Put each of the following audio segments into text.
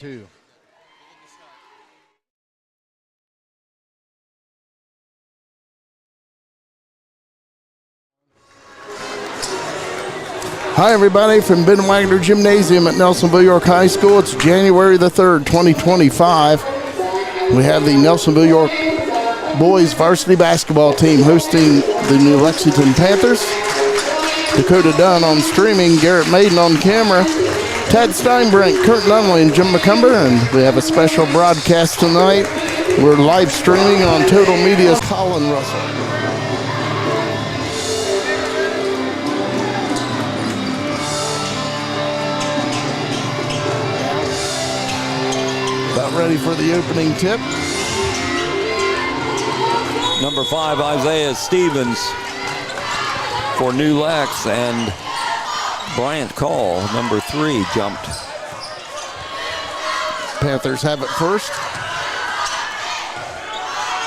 2. Hi, everybody, from Ben Wagner Gymnasium at Nelsonville York High School. It's January the 3rd, 2025. We have the Nelsonville York boys varsity basketball team hosting the New Lexington Panthers. Dakota Dunn on streaming, Garrett Maiden on camera, Ted Steinbrink, Kurt Nunley, and Jim McCumber. And we have a special broadcast tonight. We're live streaming on Total Media's Colin Russell. About ready for the opening tip. Number 5, Isaiah Stevens for New Lex, and Bryant Call, number 3, jumped. Panthers have it first.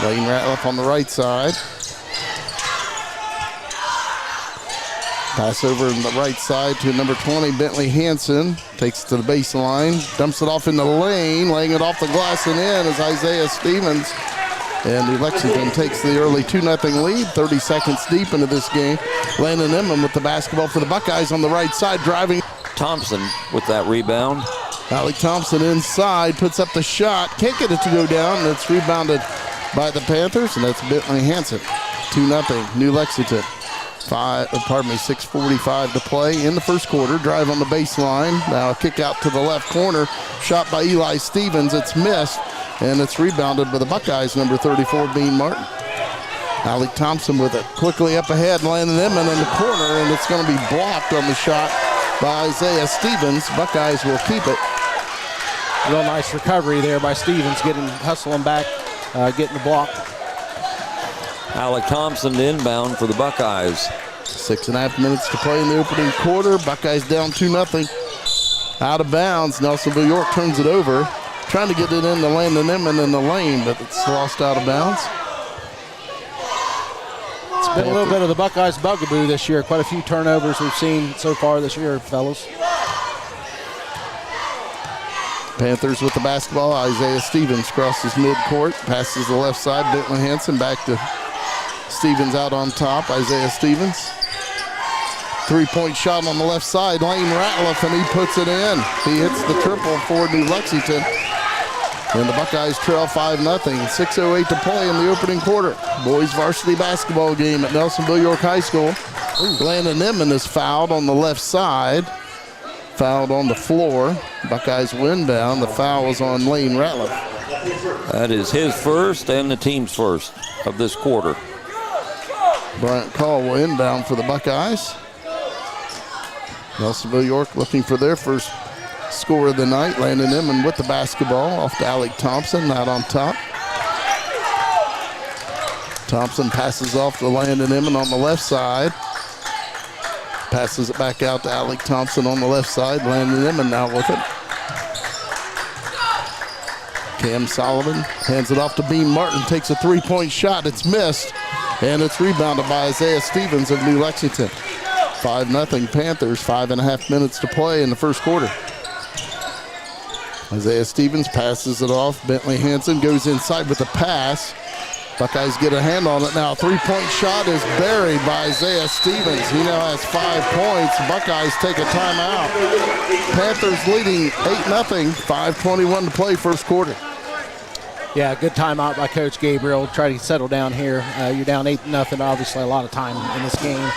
Lane Ratliff on the right side. Pass over on the right side to number 20, Bentley Hansen. Takes it to the baseline, dumps it off in the lane, laying it off the glass and in is Isaiah Stevens. And New Lexington takes the early 2-0 lead, 30 seconds deep into this game. Landon Inman with the basketball for the Buckeyes on the right side, driving. Thompson with that rebound. Alec Thompson inside, puts up the shot, can't get it to go down, and it's rebounded by the Panthers, and that's Bentley Hansen. 2-0, New Lexington. 6:45 to play in the first quarter. Drive on the baseline. Now a kick out to the left corner. Shot by Eli Stevens. It's missed, and it's rebounded by the Buckeyes, number 34, Bean Martin. Alec Thompson with it. Quickly up ahead, landing Inman in the corner, and it's going to be blocked on the shot by Isaiah Stevens. Buckeyes will keep it. Real nice recovery there by Stevens, hustling back, getting the block. Alec Thompson inbound for the Buckeyes. 6.5 minutes to play in the opening quarter. Buckeyes down 2-0. Out of bounds. Nelsonville York turns it over. Trying to get it into Landon Inman in the lane, but it's lost out of bounds. It's been a little bit of the Buckeyes bugaboo this year. Quite a few turnovers we've seen so far this year, fellas. Panthers with the basketball. Isaiah Stevens crosses midcourt, passes the left side. Bentley Hansen back to Stevens out on top. Isaiah Stevens. 3-point shot on the left side. Lane Ratliff, and he puts it in. He hits the triple for New Lexington. And the Buckeyes trail 5-0. 6:08 to play in the opening quarter. Boys varsity basketball game at Nelsonville York High School. Landon Inman is fouled on the left side. Fouled on the floor. Buckeyes inbound. The foul was on Lane Ratliff. That is his first and the team's first of this quarter. Bryant Call will inbound for the Buckeyes. Nelsonville York looking for their first score of the night. Landon Inman with the basketball off to Alec Thompson, out on top. Thompson passes off to Landon Inman on the left side. Passes it back out to Alec Thompson on the left side. Landon Inman now with it. Cam Solomon hands it off to Bean Martin. Takes a 3-point shot. It's missed. And it's rebounded by Isaiah Stevens of New Lexington. 5-0 Panthers. 5.5 minutes to play in the first quarter. Isaiah Stevens passes it off. Bentley Hansen goes inside with the pass. Buckeyes get a hand on it now. 3-point shot is buried by Isaiah Stevens. He now has 5 points. Buckeyes take a timeout. Panthers leading 8-0. 5:21 to play first quarter. Yeah, good timeout by Coach Gabriel. Try to settle down here. You're down 8-0. Obviously, a lot of time in this game.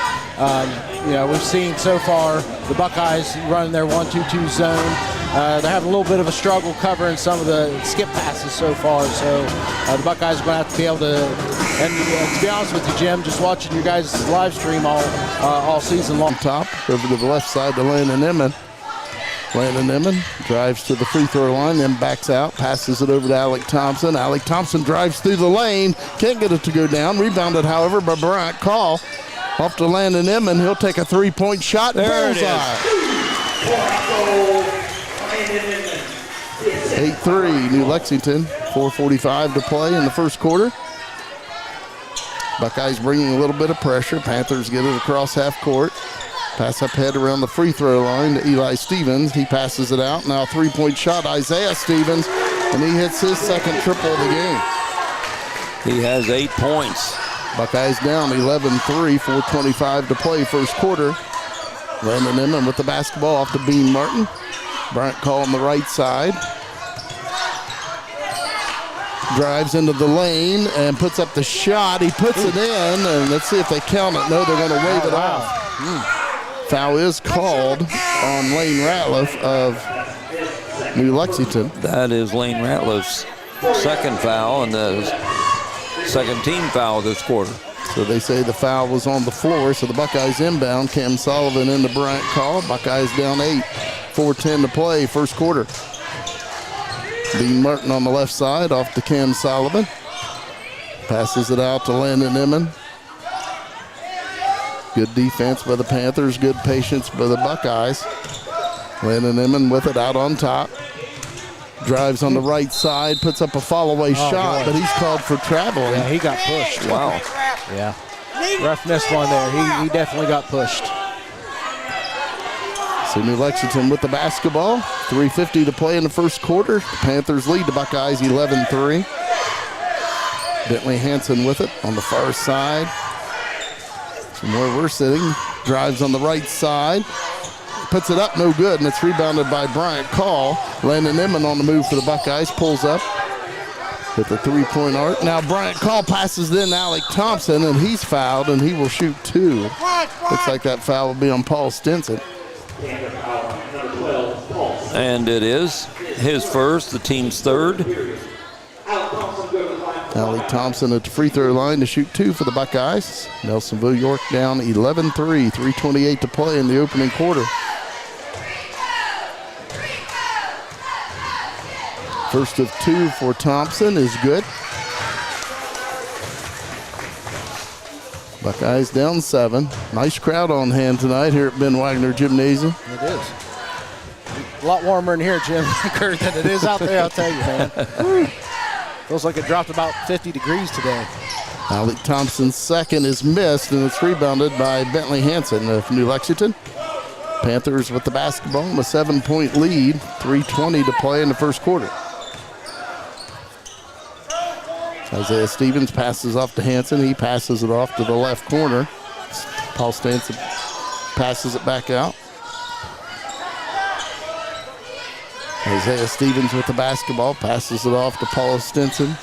We've seen so far the Buckeyes running their 1-2-2 zone. They're having a little bit of a struggle covering some of the skip passes so far. So the Buckeyes are going to have to be able to. And to be honest with you, Jim, just watching your guys' live stream all season long. Top over to the left side to Landon Inman. Landon Inman drives to the free throw line, then backs out, passes it over to Alec Thompson. Alec Thompson drives through the lane, can't get it to go down. Rebounded, however, by Bryant Call. Off to Landon Inman. He'll take a 3-point shot. There it is. 8-3, New Lexington. 4:45 to play in the first quarter. Buckeyes bringing a little bit of pressure. Panthers get it across half court. Pass up head around the free throw line to Eli Stevens. He passes it out. Now 3-point shot, Isaiah Stevens, and he hits his second triple of the game. He has 8 points. Buckeyes down 11-3, 4:25 to play first quarter. Landon Inman with the basketball off to Bean Martin. Bryant Call on the right side. Drives into the lane and puts up the shot. He puts it in, and let's see if they count it. No, they're going to wave it off. Foul is called on Lane Ratliff of New Lexington. That is Lane Ratliff's second foul and the second team foul this quarter. So they say the foul was on the floor, so the Buckeyes inbound. Cam Sullivan into Bryant Call. Buckeyes down 8, 4:10 to play first quarter. Dean Martin on the left side off to Cam Sullivan. Passes it out to Landon Inman. Good defense by the Panthers, good patience by the Buckeyes. Landon Inman with it out on top. Drives on the right side, puts up a fall-away shot, but he's called for traveling. Yeah, he got pushed. Wow. Yeah. Ref missed one there. He definitely got pushed. So New Lexington with the basketball. 3:50 to play in the first quarter. The Panthers lead the Buckeyes 11-3. Bentley Hansen with it on the far side. From where we're sitting, drives on the right side. Puts it up, no good, and it's rebounded by Bryant Call. Landon Inman on the move for the Buckeyes, pulls up with the three-point arc. Now Bryant Call passes it in to Alec Thompson, and he's fouled, and he will shoot 2. Looks like that foul will be on Paul Stinson. And it is his first, the team's third. Alec Thompson at the free throw line to shoot 2 for the Buckeyes. Nelsonville York down 11-3, 3:28 to play in the opening quarter. First of 2 for Thompson is good. Buckeyes down 7. Nice crowd on hand tonight here at Ben Wagner Gymnasium. It is. A lot warmer in here, Jim, Kurt, than it is out there, I'll tell you, man. Feels like it dropped about 50 degrees today. Alec Thompson's second is missed, and it's rebounded by Bentley Hansen of New Lexington. Panthers with the basketball and a 7-point lead. 3:20 to play in the first quarter. Isaiah Stevens passes off to Hansen. He passes it off to the left corner. Paul Stinson passes it back out. Isaiah Stevens with the basketball, passes it off to Paul Stinson.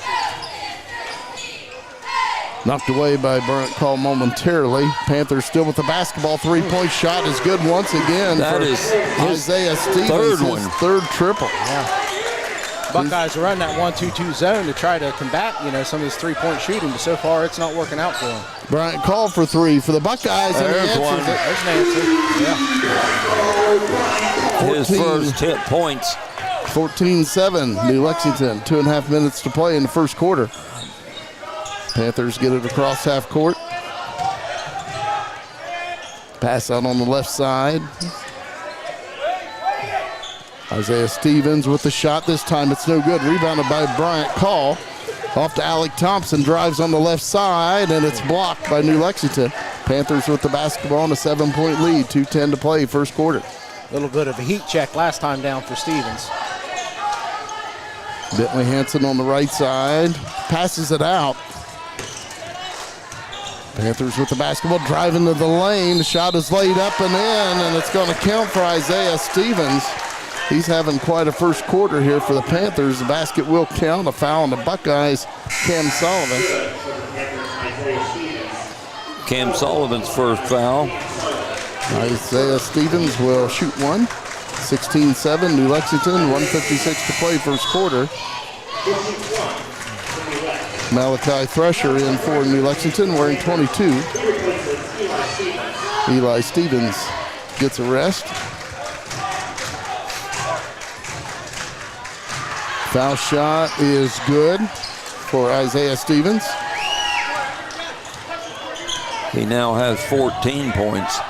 Knocked away by Bryant Call momentarily. Panthers still with the basketball. 3-point shot is good once again. That is Isaiah Stevens, third his one. third triple. Yeah. Buckeyes are running that 1-2-2 zone to try to combat, some of this three-point shooting, but so far it's not working out for them. Bryant Call for 3 for the Buckeyes. There's one. There's an answer. Yeah. His first 10 points. 14-7, New Lexington. 2.5 minutes to play in the first quarter. Panthers get it across half court. Pass out on the left side. Isaiah Stevens with the shot. This time it's no good. Rebounded by Bryant Call. Off to Alec Thompson. Drives on the left side, and it's blocked by New Lexington. Panthers with the basketball and a 7-point lead. 2:10 to play first quarter. A little bit of a heat check last time down for Stevens. Bentley Hansen on the right side. Passes it out. Panthers with the basketball, driving to the lane. The shot is laid up and in, and it's going to count for Isaiah Stevens. He's having quite a first quarter here for the Panthers. The basket will count. A foul on the Buckeyes, Cam Sullivan. Cam Sullivan's first foul. Isaiah Stevens will shoot one. 16-7, New Lexington, 1:56 to play first quarter. Malachi Thresher in for New Lexington, wearing 22. Eli Stevens gets a rest. Foul shot is good for Isaiah Stevens. He now has 14 points.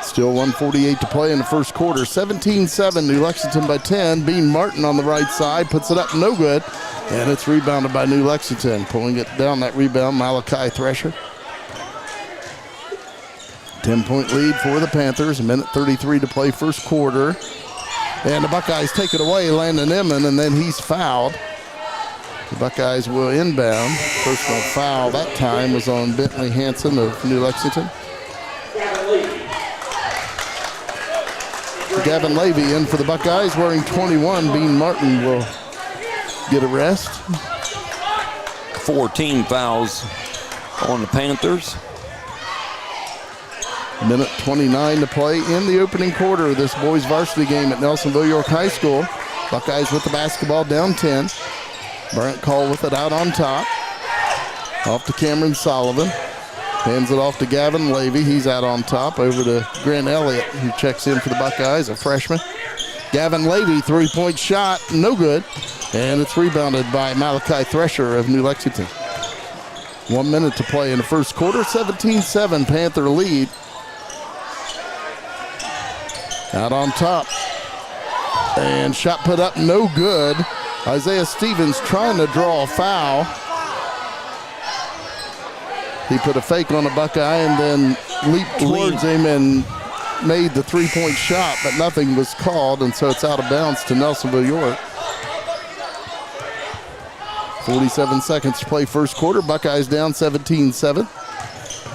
Still 1:48 to play in the first quarter. 17-7, New Lexington by 10. Bean Martin on the right side puts it up, no good. And it's rebounded by New Lexington. Pulling it down that rebound, Malachi Thresher. 10-point lead for the Panthers. A minute 33 to play first quarter. And the Buckeyes take it away, Landon Inman, and then he's fouled. The Buckeyes will inbound. Personal foul that time was on Bentley Hansen of New Lexington. Gavin Levy in for the Buckeyes wearing 21. Bean Martin will get a rest. 14 fouls on the Panthers. Minute 29 to play in the opening quarter of this boys varsity game at Nelsonville York High School. Buckeyes with the basketball down 10. Bryant Call with it out on top. Off to Cameron Sullivan. Hands it off to Gavin Levy. He's out on top. Over to Grant Elliott, who checks in for the Buckeyes, a freshman. Gavin Levy, three-point shot, no good. And it's rebounded by Malachi Thresher of New Lexington. 1 minute to play in the first quarter. 17-7 Panther lead. Out on top. And shot put up, no good. Isaiah Stevens trying to draw a foul. He put a fake on a Buckeye and then leaped towards him and made the three-point shot, but nothing was called, and so it's out of bounds to Nelsonville York. 47 seconds to play first quarter. Buckeyes down 17-7.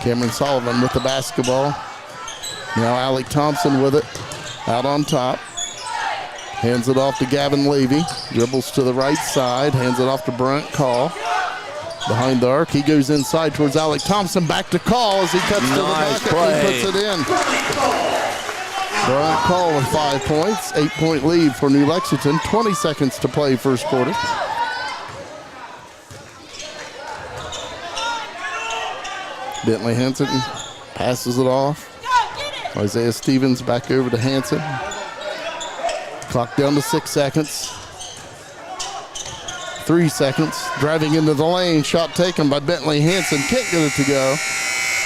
Cameron Sullivan with the basketball. Now Alec Thompson with it. Out on top. Hands it off to Gavin Levy. Dribbles to the right side. Hands it off to Bryant Call. Behind the arc, he goes inside towards Alec Thompson. Back to Call as he cuts to the bucket. He puts it in. Bryant Call with 5 points. 8-point lead for New Lexington. 20 seconds to play first quarter. Bentley Hansen passes it off. Isaiah Stevens back over to Hansen. Clock down to 6 seconds. 3 seconds. Driving into the lane. Shot taken by Bentley Hansen. Can't get it to go.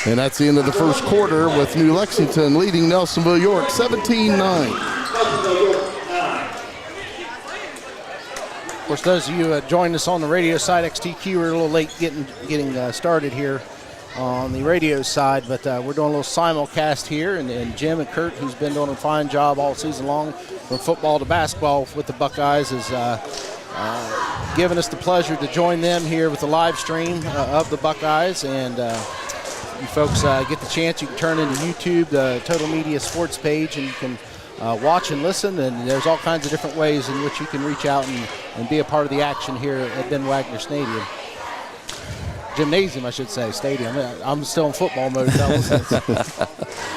And that's the end of the first quarter with New Lexington leading Nelsonville York 17-9. Of course, those of you who joined us on the radio side, XTQ, we're a little late getting started here on the radio side, but we're doing a little simulcast here, and Jim and Kurt, who's been doing a fine job all season long from football to basketball with the Buckeyes, is giving us the pleasure to join them here with the live stream of the Buckeyes. And you folks get the chance, you can turn into YouTube, the Total Media Sports page, and you can watch and listen, and there's all kinds of different ways in which you can reach out and be a part of the action here at Ben Wagner Stadium. Gymnasium, I should say, stadium. I'm still in football mode, fellas.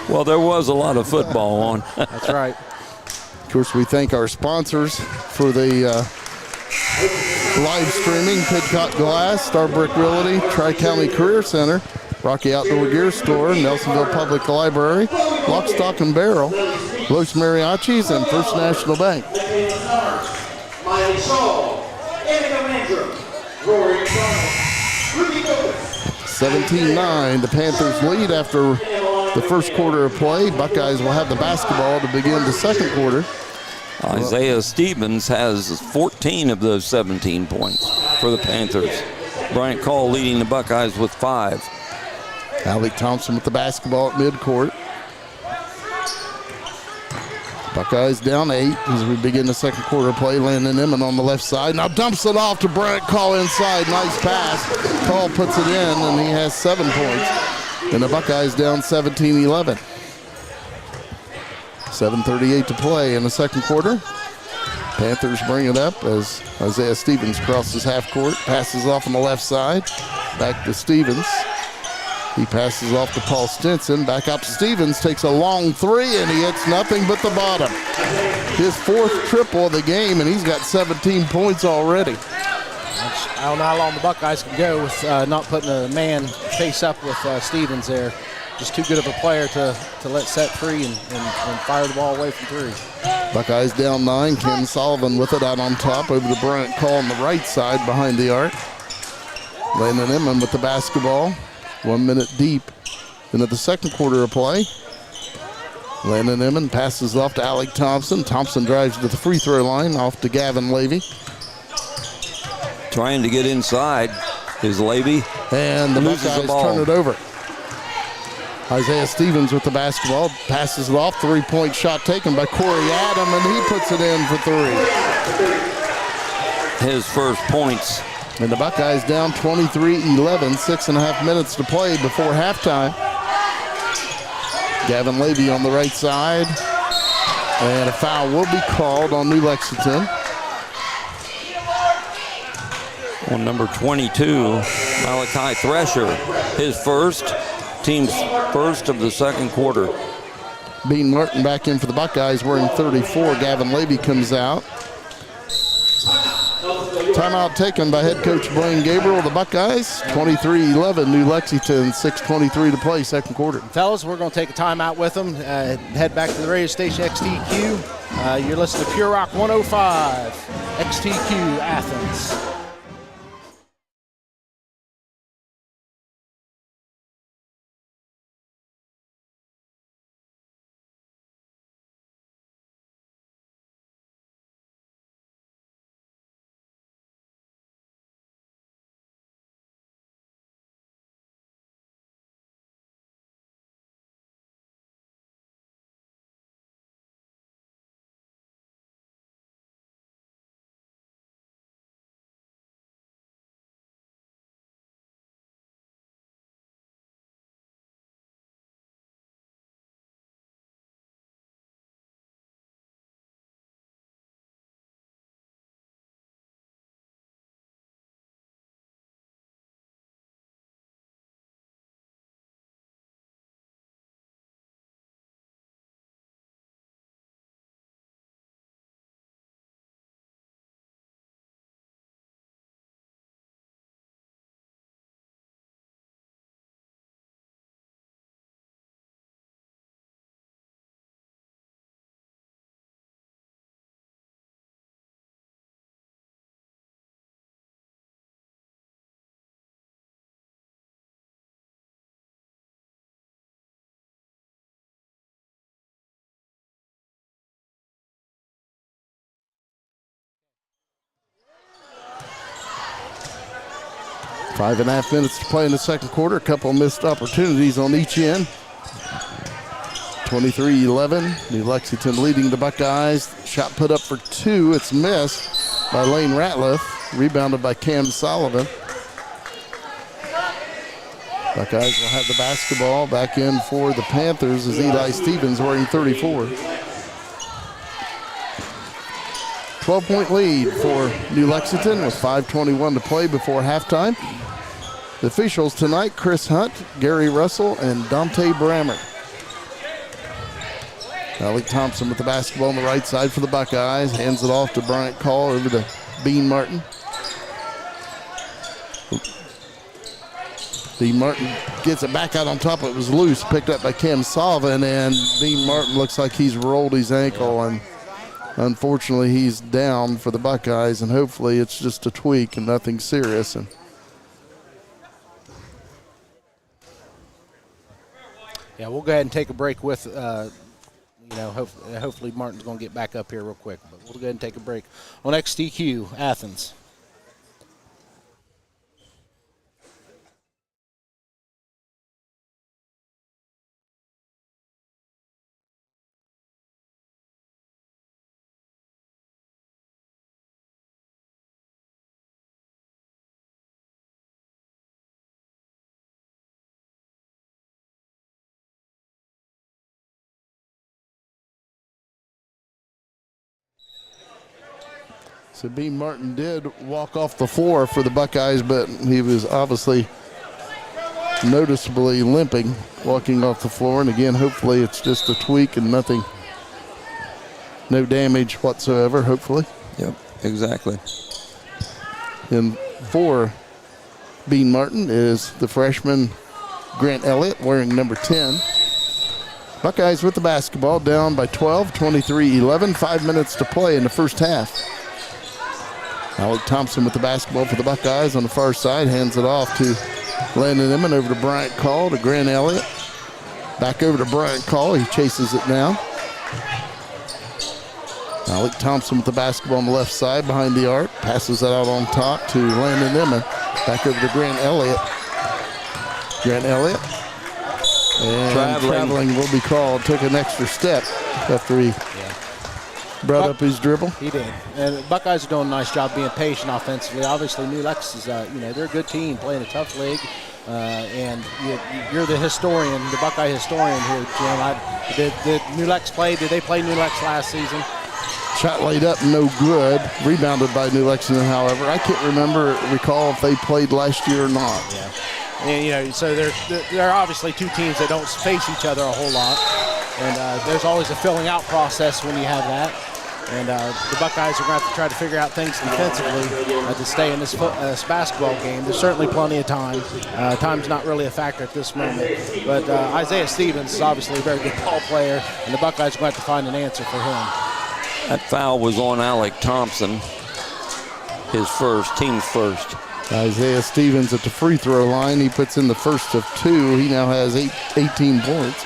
Well, there was a lot of football on. That's right. Of course, we thank our sponsors for the live streaming: Pidcock Glass, Star Brick Realty, Tri-County Career Center, Rocky Outdoor Gear Store, Nelsonville Public Library, Lock, Stock, and Barrel, Los Mariachis, and First National Bank. Miley Saul, Annika Mandra, Rory Donald, 17-9, the Panthers lead after the first quarter of play. Buckeyes will have the basketball to begin the second quarter. Isaiah Stevens has 14 of those 17 points for the Panthers. Bryant Call leading the Buckeyes with 5. Alec Thompson with the basketball at midcourt. Buckeyes down 8 as we begin the second quarter play. Landon Inman on the left side. Now dumps it off to Bryant Call inside. Nice pass. Call puts it in, and he has 7 points. And the Buckeyes down 17-11. 7:38 to play in the second quarter. Panthers bring it up as Isaiah Stevens crosses half court. Passes off on the left side. Back to Stevens. He passes off to Paul Stinson. Back out to Stevens. Takes a long three, and he hits nothing but the bottom. His 4th triple of the game, and he's got 17 points already. I don't know how long the Buckeyes can go with not putting a man face up with Stevens there. Just too good of a player to let set free and fire the ball away from 3. Buckeyes down 9. Ken Sullivan with it out on top over to Bryant Call on the right side behind the arc. Landon Inman with the basketball. 1 minute deep into the second quarter of play. Landon Inman passes off to Alec Thompson. Thompson drives to the free throw line, off to Gavin Levy. Trying to get inside is Levy. And the Buckeyes turn it over. Isaiah Stevens with the basketball, passes it off, three-point shot taken by Corey Adam, and he puts it in for three. His first points. And the Buckeyes down 23-11, 6.5 minutes to play before halftime. Gavin Levy on the right side, and a foul will be called on New Lexington. On number 22, Malachi Thresher, his first, team's first of the second quarter. Bean Martin back in for the Buckeyes wearing 34. Gavin Levy comes out. Timeout taken by head coach Blaine Gabriel. The Buckeyes, 23-11, New Lexington, 6:23 to play, second quarter. Fellas, we're going to take a timeout with them. Head back to the radio station XTQ. You're listening to Pure Rock 105, XTQ Athens. Five and a half minutes to play in the second quarter. A couple missed opportunities on each end. 23-11. New Lexington leading the Buckeyes. Shot put up for two. It's missed by Lane Ratliff. Rebounded by Cam Sullivan. Buckeyes will have the basketball back in for the Panthers as Eli Stevens wearing 34. 12-point lead for New Lexington with 5:21 to play before halftime. The officials tonight, Chris Hunt, Gary Russell, and Dante Brammer. Alec Thompson with the basketball on the right side for the Buckeyes. Hands it off to Bryant Call over to Bean Martin. Bean Martin gets it back out on top. It was loose, picked up by Cam Sullivan, and Bean Martin looks like he's rolled his ankle, and unfortunately he's down for the Buckeyes, and hopefully it's just a tweak and nothing serious. And yeah, we'll go ahead and take a break with, hopefully Martin's going to get back up here real quick. But we'll go ahead and take a break on XTQ Athens. so Bean Martin did walk off the floor for the Buckeyes, but he was obviously noticeably limping walking off the floor. And again, hopefully it's just a tweak and nothing, no damage whatsoever, hopefully. Yep, exactly. And for Bean Martin is the freshman Grant Elliott wearing number 10. Buckeyes with the basketball down by 12, 23-11, 5 minutes to play in the first half. Alec Thompson with the basketball for the Buckeyes on the far side, hands it off to Landon Emmon, over to Bryant Call, to Grant Elliott. Back over to Bryant Call, he chases it now. Alec Thompson with the basketball on the left side behind the arc, passes it out on top to Landon Emmon. Back over to Grant Elliott. Grant Elliott And traveling will be called. Took an extra step after he brought up his dribble. He did. And the Buckeyes are doing a nice job being patient offensively. Obviously, New Lex is, they're a good team playing a tough league. And you're the historian, the Buckeye historian here, Jim. Did New Lex play? Did they play New Lex last season? Shot laid up, no good. Rebounded by New Lexington, however. I can't recall if they played last year or not. Yeah. And, so there are obviously two teams that don't face each other a whole lot. And there's always a filling out process when you have that. And the Buckeyes are going to have to try to figure out things defensively to stay in this basketball game. There's certainly plenty of time. Time's not really a factor at this moment. But Isaiah Stevens is obviously a very good ball player, and the Buckeyes are going to have to find an answer for him. That foul was on Alec Thompson, his team's first. Isaiah Stevens at the free throw line. He puts in the first of two. He now has 18 points.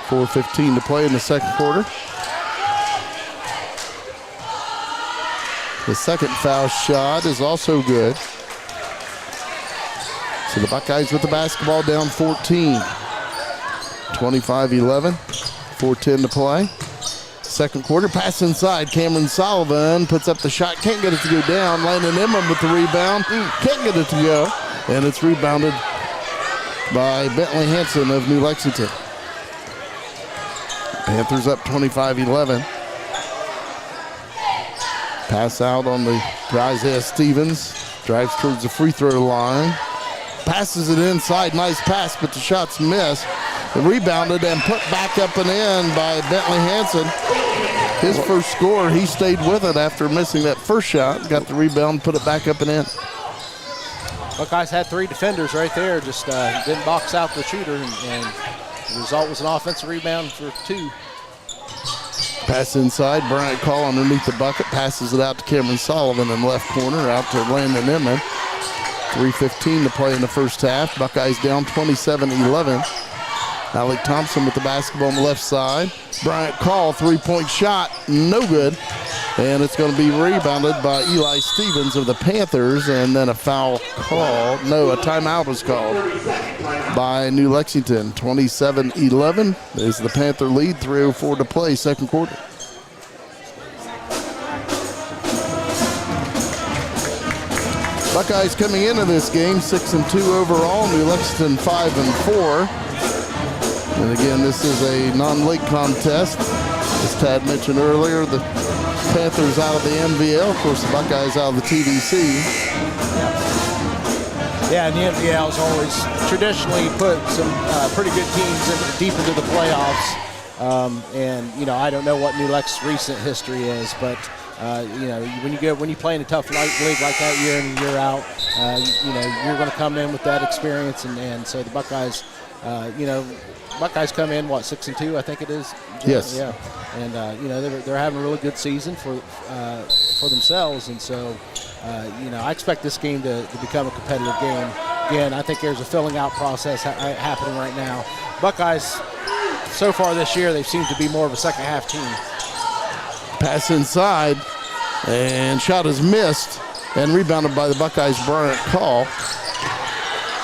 4:15 to play in the second quarter. The second foul shot is also good. So the Buckeyes with the basketball down 14. 25-11. 4:10 to play. Second quarter, pass inside. Cameron Sullivan puts up the shot. Can't get it to go down. Landon Inman with the rebound. Can't get it to go. And it's rebounded by Bentley Hansen of New Lexington. Panthers up 25-11. Pass out on to Isaiah Stevens. Drives towards the free throw line. Passes it inside. Nice pass, but the shot's missed. Rebounded and put back up and in by Bentley Hansen. His first score, he stayed with it after missing that first shot. Got the rebound, put it back up and in. Buckeyes had three defenders right there, just didn't box out the shooter, and the result was an offensive rebound for two. Pass inside, Bryant Call underneath the bucket, passes it out to Cameron Sullivan in the left corner, out to Landon Inman. 3:15 to play in the first half. Buckeyes down 27-11. Alec Thompson with the basketball on the left side. Bryant Call, three-point shot, no good. And it's going to be rebounded by Eli Stevens of the Panthers, and then a foul called. No, a timeout was called by New Lexington. 27-11 is the Panther lead, 3:04 to play, second quarter. Buckeyes coming into this game 6-2 overall. New Lexington 5-4. And again, this is a non-league contest. As Tad mentioned earlier, the Panthers out of the NVL. Of course, the Buckeyes out of the TDC. Yeah, and the NVL's always traditionally put some pretty good teams deep into the playoffs. I don't know what New Lex's recent history is, but when you play in a tough league like that year in and year out, you're going to come in with that experience, and so the Buckeyes, Buckeyes come in 6-2, I think it is. Yes. Yeah, and they're having a really good season for themselves, and so I expect this game to become a competitive game. Again, I think there's a filling out process happening right now. Buckeyes, so far this year, they seem to be more of a second half team. Pass inside, and shot is missed, and rebounded by the Buckeyes' Bryant Call.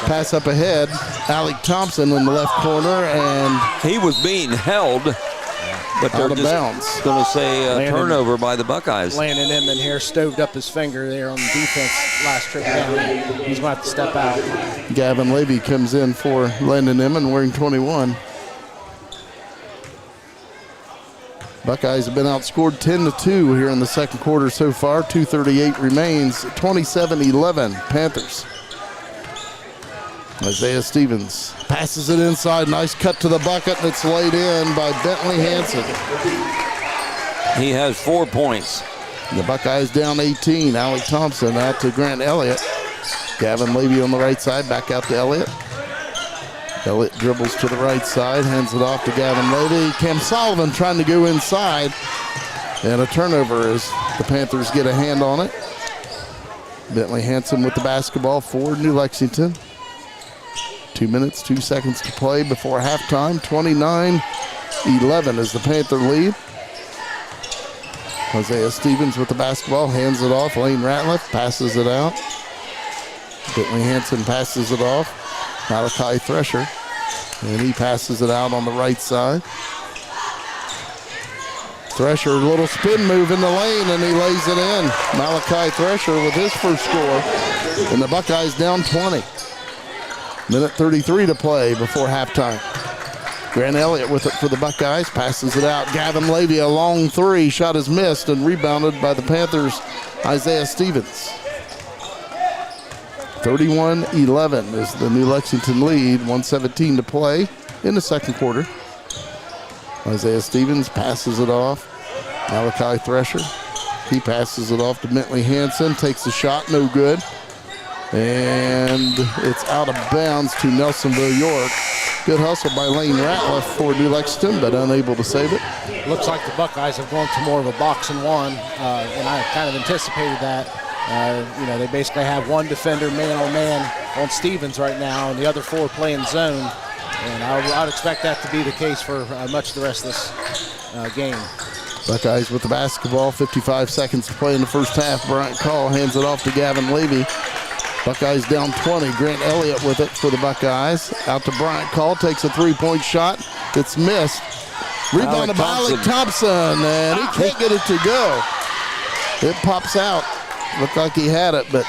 Pass up ahead, Alec Thompson in the left corner, and he was being held, but they're out of bounds. Going to say a turnover by the Buckeyes. Landon Inman here stoved up his finger there on the defense last trip down. He's going to have to step out. Gavin Levy comes in for Landon Inman wearing 21. Buckeyes have been outscored 10-2 here in the second quarter so far. 2:38 remains, 27-11 Panthers. Isaiah Stevens passes it inside. Nice cut to the bucket, and it's laid in by Bentley Hansen. He has 4 points. The Buckeyes down 18. Alec Thompson out to Grant Elliott. Gavin Levy on the right side, back out to Elliott. Elliott dribbles to the right side, hands it off to Gavin Levy. Cam Sullivan trying to go inside. And a turnover as the Panthers get a hand on it. Bentley Hansen with the basketball for New Lexington. 2 minutes, 2 seconds to play before halftime. 29-11 is the Panther lead. Isaiah Stevens with the basketball, hands it off. Lane Ratliff passes it out. Bentley Hansen passes it off. Malachi Thresher And he passes it out on the right side. Thresher, a little spin move in the lane, and he lays it in. Malachi Thresher with his first score. And the Buckeyes down 20. Minute 33 to play before halftime. Grant Elliott with it for the Buckeyes, passes it out. Gavin Levy, a long three, shot is missed and rebounded by the Panthers' Isaiah Stevens. 31-11 is the New Lexington lead, 1:17 to play in the second quarter. Isaiah Stevens passes it off. Malachi Thresher, he passes it off to Bentley Hansen, takes the shot, no good. And it's out of bounds to Nelsonville, York. Good hustle by Lane Ratliff for New Lexington, but unable to save it. Looks like the Buckeyes have gone to more of a box and one, and I kind of anticipated that. They basically have one defender man-on-man on Stevens right now, and the other four playing zone. And I'd expect that to be the case for much of the rest of this game. Buckeyes with the basketball, 55 seconds to play in the first half. Bryant Call hands it off to Gavin Levy. Buckeyes down 20. Grant Elliott with it for the Buckeyes. Out to Bryant Call, takes a three-point shot. It's missed. Rebounded by Alec Thompson, and he can't get it to go. It pops out. Looked like he had it, but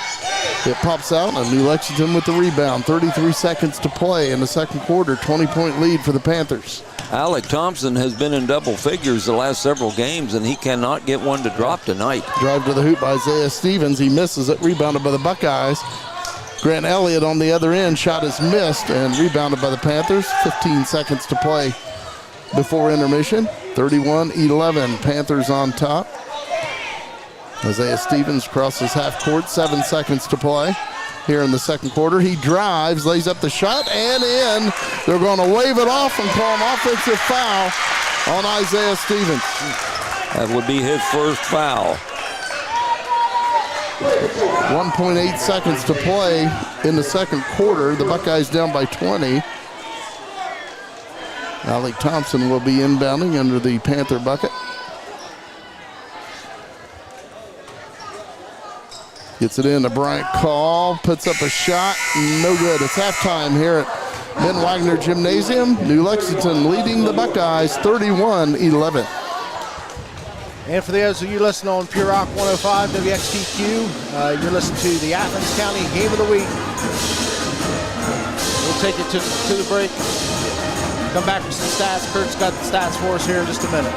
it pops out, and New Lexington with the rebound. 33 seconds to play in the second quarter. 20-point lead for the Panthers. Alec Thompson has been in double figures the last several games, and he cannot get one to drop tonight. Drive to the hoop by Isaiah Stevens. He misses it. Rebounded by the Buckeyes. Grant Elliott on the other end. Shot is missed and rebounded by the Panthers. 15 seconds to play before intermission. 31-11. Panthers on top. Isaiah Stevens crosses half court. 7 seconds to play here in the second quarter. He drives, lays up the shot, and in. They're going to wave it off and call an offensive foul on Isaiah Stevens. That would be his first foul. 1.8 seconds to play in the second quarter. The Buckeyes down by 20. Alec Thompson will be inbounding under the Panther bucket. Gets it in to Bryant Call, puts up a shot, no good. It's halftime here at Ben Wagner Gymnasium. New Lexington leading the Buckeyes 31-11. And for those of you listening on Pure Rock 105 WXTQ, you're listening to the Athens County Game of the Week. We'll take it to the break. Come back with some stats. Kurt's got the stats for us here in just a minute.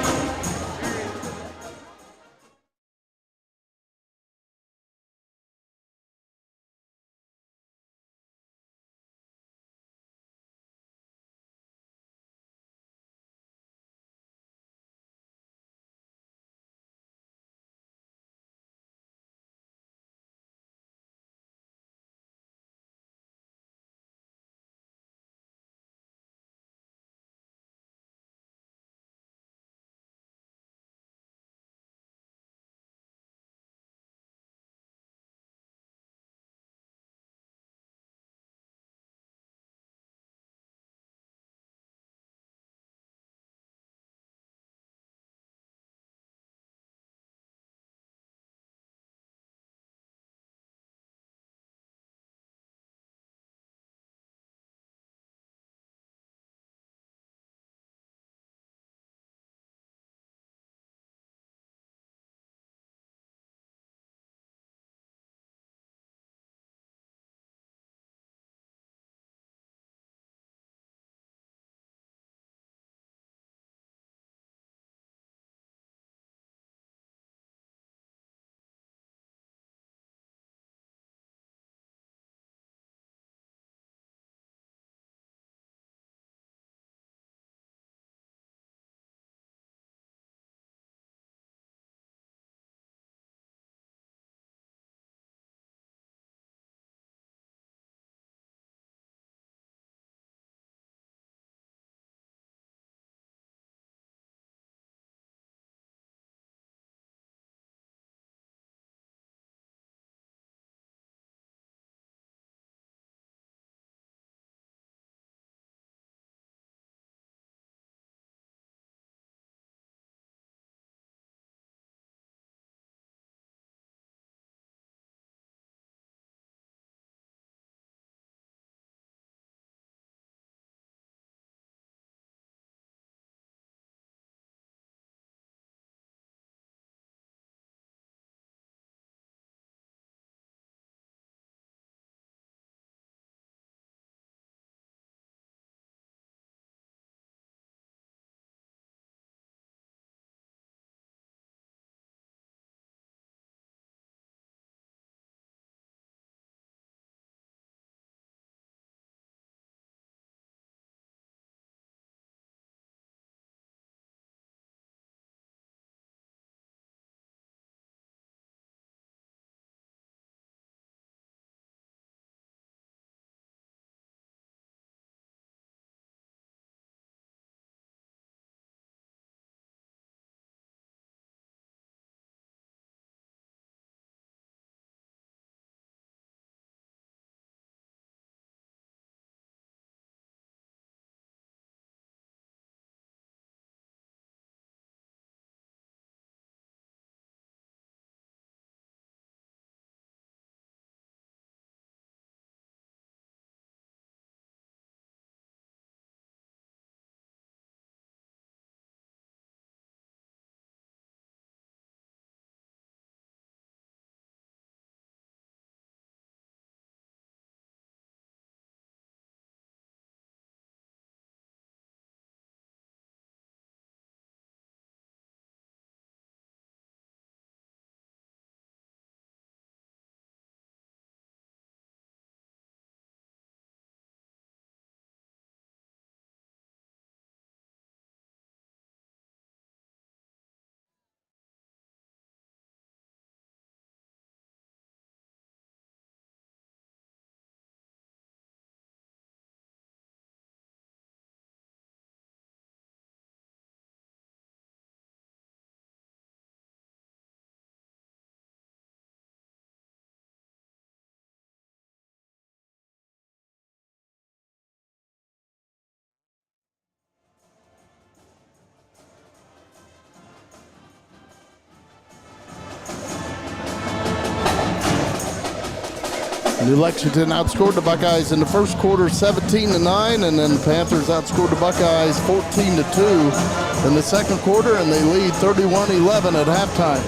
New Lexington outscored the Buckeyes in the first quarter 17-9, and then the Panthers outscored the Buckeyes 14-2 in the second quarter, and they lead 31-11 at halftime.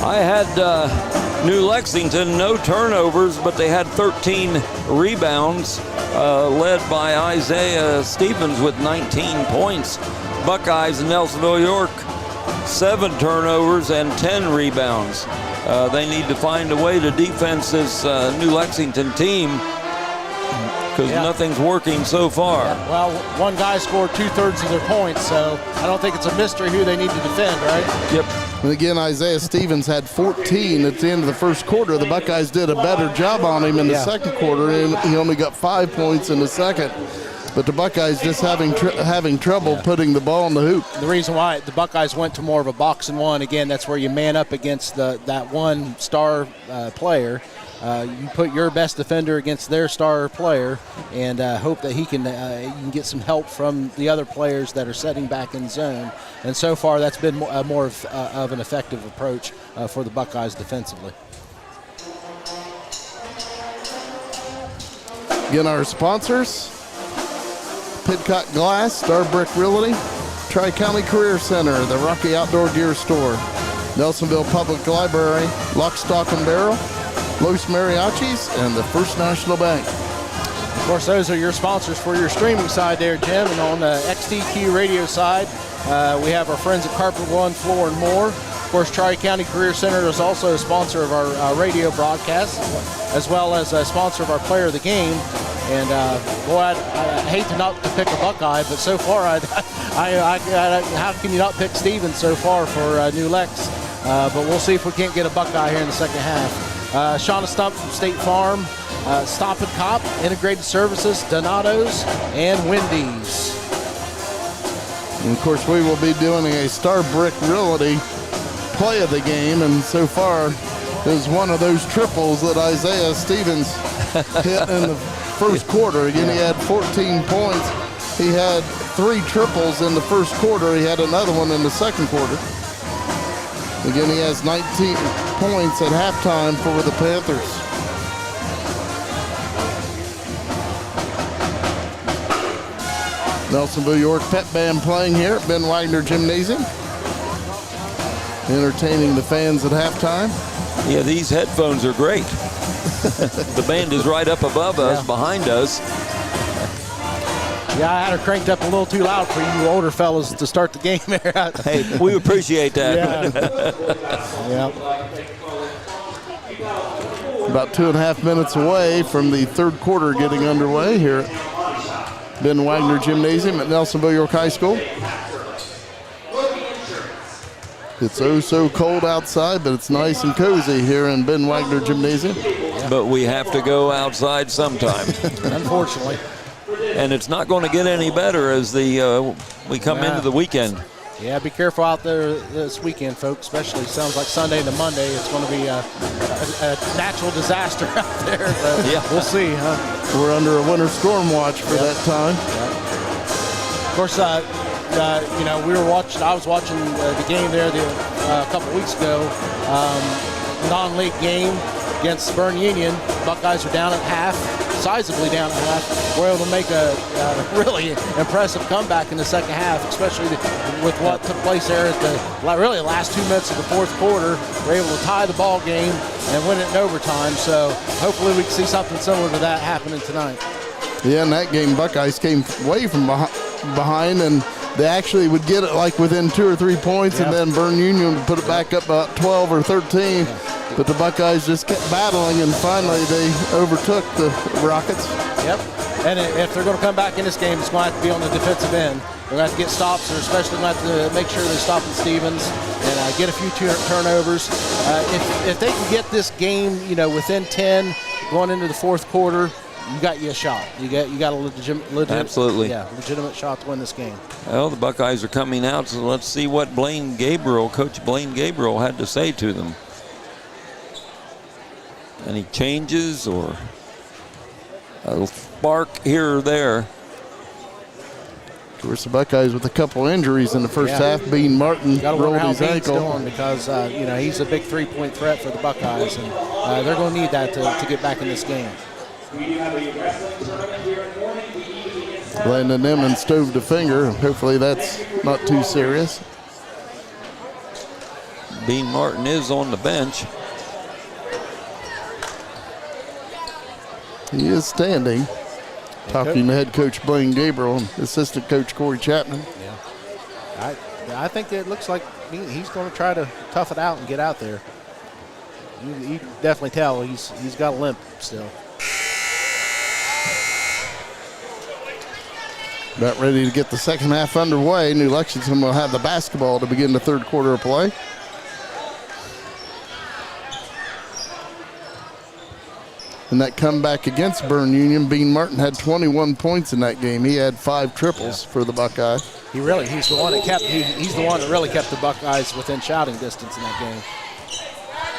I had New Lexington, no turnovers, but they had 13 rebounds, led by Isaiah Stevens with 19 points. Buckeyes in Nelsonville, York, 7 turnovers and 10 rebounds. They need to find a way to defense this New Lexington team because nothing's working so far. Yeah. Well, one guy scored 2/3 of their points, so I don't think it's a mystery who they need to defend, right? Yep. And again, Isaiah Stevens had 14 at the end of the first quarter. The Buckeyes did a better job on him in the second quarter, and he only got 5 points in the second. But the Buckeyes just having trouble putting the ball in the hoop. The reason why the Buckeyes went to more of a box and one, again, that's where you man up against that one star player. You put your best defender against their star player and hope that you can get some help from the other players that are setting back in zone. And so far, that's been more of an effective approach for the Buckeyes defensively. Again, our sponsors: Pidcock Glass, Star Brick Realty, Tri-County Career Center, the Rocky Outdoor Gear Store, Nelsonville Public Library, Lock, Stock and Barrel, Los Mariachis, and the First National Bank. Of course, those are your sponsors for your streaming side there, Jim. And on the XTQ radio side, we have our friends at Carpet One Floor and More. Of course, Tri-County Career Center is also a sponsor of our radio broadcast, as well as a sponsor of our Player of the Game. And boy, I hate to not to pick a Buckeye, but so far, how can you not pick Stevens so far for New Lex? But we'll see if we can't get a Buckeye here in the second half. Shauna Stump from State Farm, Stop and Cop, Integrated Services, Donato's, and Wendy's. And of course, we will be doing a Star Brick Realty play of the game, and so far, it was one of those triples that Isaiah Stevens hit in the first quarter. Again, he had 14 points. He had 3 triples in the first quarter. He had another one in the second quarter. Again, he has 19 points at halftime for the Panthers. Nelsonville York Pep Band playing here at Ben Wagner Gymnasium, entertaining the fans at halftime. Yeah, these headphones are great. The band is right up above us, behind us. Yeah, I had her cranked up a little too loud for you older fellas to start the game there. Hey, we appreciate that. Yeah. About 2.5 minutes away from the third quarter getting underway here at Ben Wagner Gymnasium at Nelsonville York High School. It's so cold outside, but it's nice and cozy here in Ben Wagner Gymnasium. But we have to go outside sometime. Unfortunately. And it's not going to get any better as we come into the weekend. Yeah, be careful out there this weekend, folks, especially sounds like Sunday to Monday. It's going to be a natural disaster out there, but we'll see, huh? We're under a winter storm watch for that time. Of course, I was watching the game there a couple weeks ago, non-league game against Spurn Union. Buckeyes are down at half, sizably down at half. We're able to make a really impressive comeback in the second half, especially with what took place there at the last 2 minutes of the fourth quarter. We're able to tie the ball game and win it in overtime. So hopefully we can see something similar to that happening tonight. Yeah, in that game, Buckeyes came way from behind, and they actually would get it like within 2 or 3 points, and then Burn Union would put it back up about 12 or 13. But the Buckeyes just kept battling, and finally they overtook the Rockets. Yep. And if they're going to come back in this game, it's going to have to be on the defensive end. They're going to have to get stops, or especially going to have to make sure they're stopping Stevens and get a few turnovers. If they can get this game, within 10 going into the fourth quarter, you got a shot. You got a legitimate shot to win this game. Well, the Buckeyes are coming out, so let's see what Coach Blaine Gabriel had to say to them. Any changes or a spark here or there? course, the Buckeyes with a couple injuries in the first half. Bean Martin rolled his ankle. Doing because he's a big three-point threat for the Buckeyes, and they're going to need that to get back in this game. Landon Emmons stoved a finger. Hopefully that's not too serious. Bean Martin is on the bench. He is standing. Talking to head coach Blaine Gabriel and assistant coach Corey Chapman. Yeah, I think it looks like he's going to try to tough it out and get out there. You definitely tell he's got a limp still. About ready to get the second half underway. New Lexington will have the basketball to begin the third quarter of play. In that comeback against Bern Union, Bean Martin had 21 points in that game. He had 5 triples for the Buckeyes. He's the one that really kept the Buckeyes within shouting distance in that game.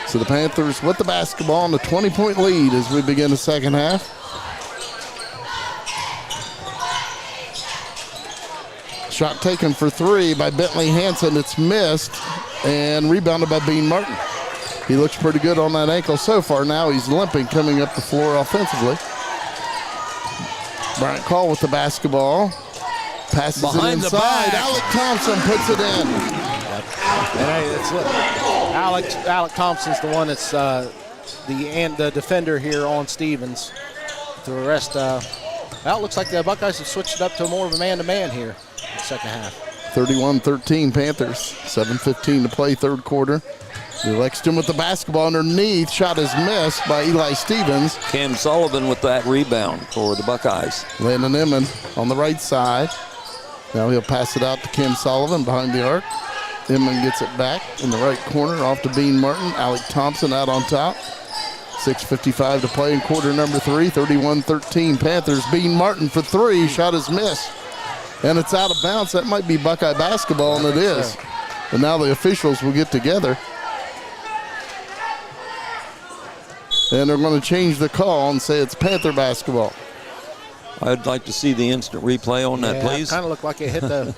So the Panthers with the basketball on a 20-point lead as we begin the second half. Shot taken for 3 by Bentley Hansen. It's missed and rebounded by Bean Martin. He looks pretty good on that ankle so far. Now he's limping coming up the floor offensively. Bryant Call with the basketball. Passes Behind it inside. Alec Thompson puts it in. And Alec Thompson's the one that's the defender here on Stevens. The rest, it looks like the Buckeyes have switched it up to more of a man-to-man here in the second half. 31-13 Panthers. 7:15 to play, third quarter. Lexington with the basketball underneath. Shot is missed by Eli Stevens. Cam Sullivan with that rebound for the Buckeyes. Landon Emmon on the right side. Now he'll pass it out to Cam Sullivan behind the arc. Emmon gets it back in the right corner off to Bean Martin. Alec Thompson out on top. 6:55 to play in quarter number 3. 31-13 Panthers. Bean Martin for 3. Shot is missed. And it's out of bounds. That might be Buckeye basketball, and it is. But now the officials will get together. And they're going to change the call and say it's Panther basketball. I'd like to see the instant replay on that, please. It kind of looked like it hit the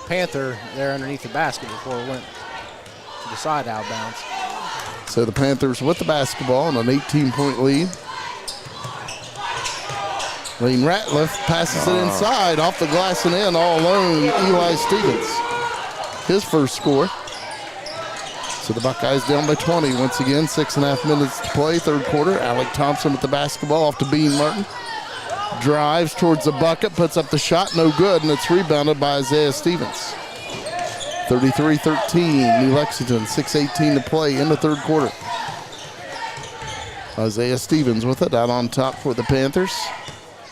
Panther there underneath the basket before it went to the side out of bounds. So the Panthers with the basketball on an 18-point lead. Lane Ratliff passes it inside, off the glass and in, all alone, Eli Stevens. His first score. So the Buckeyes down by 20 once again. 6.5 minutes to play, third quarter. Alec Thompson with the basketball off to Bean Martin. Drives towards the bucket, puts up the shot, no good, and it's rebounded by Isaiah Stevens. 33-13, New Lexington, 6:18 to play in the third quarter. Isaiah Stevens with it, out on top for the Panthers.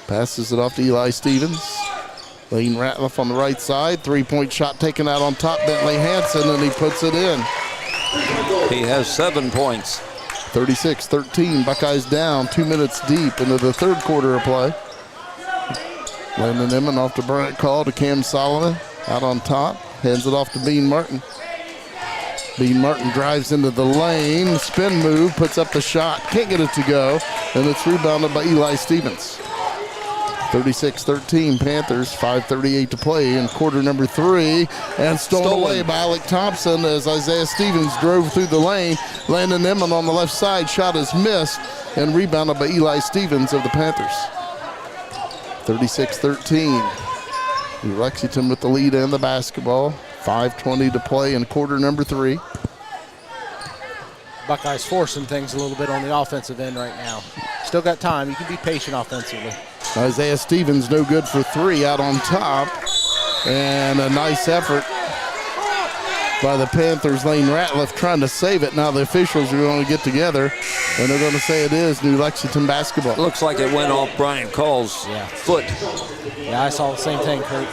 Passes it off to Eli Stevens. Lane Ratliff on the right side. 3-point shot taken out on top, Bentley Hansen, and he puts it in. He has 7 points. 36-13, Buckeyes down 2 minutes deep into the third quarter of play. Landon Emmon off to Bryant Call to Cam Solomon, out on top. Hands it off to Bean Martin. Bean Martin drives into the lane, spin move, puts up the shot, can't get it to go, and it's rebounded by Eli Stevens. 36-13 Panthers, 5:38 to play in quarter number 3, and stolen away by Alec Thompson as Isaiah Stevens drove through the lane. Landon Emmon on the left side, shot is missed, and rebounded by Eli Stevens of the Panthers. 36-13. Lexington with the lead and the basketball. 5:20 to play in quarter number 3. Buckeyes forcing things a little bit on the offensive end right now. Still got time. You can be patient offensively. Isaiah Stevens no good for 3 out on top. And a nice effort by the Panthers. Lane Ratliff trying to save it. Now the officials are going to get together, and they're going to say it is New Lexington basketball. It looks like it went off Bryant Call's foot. Yeah, I saw the same thing, Kurt.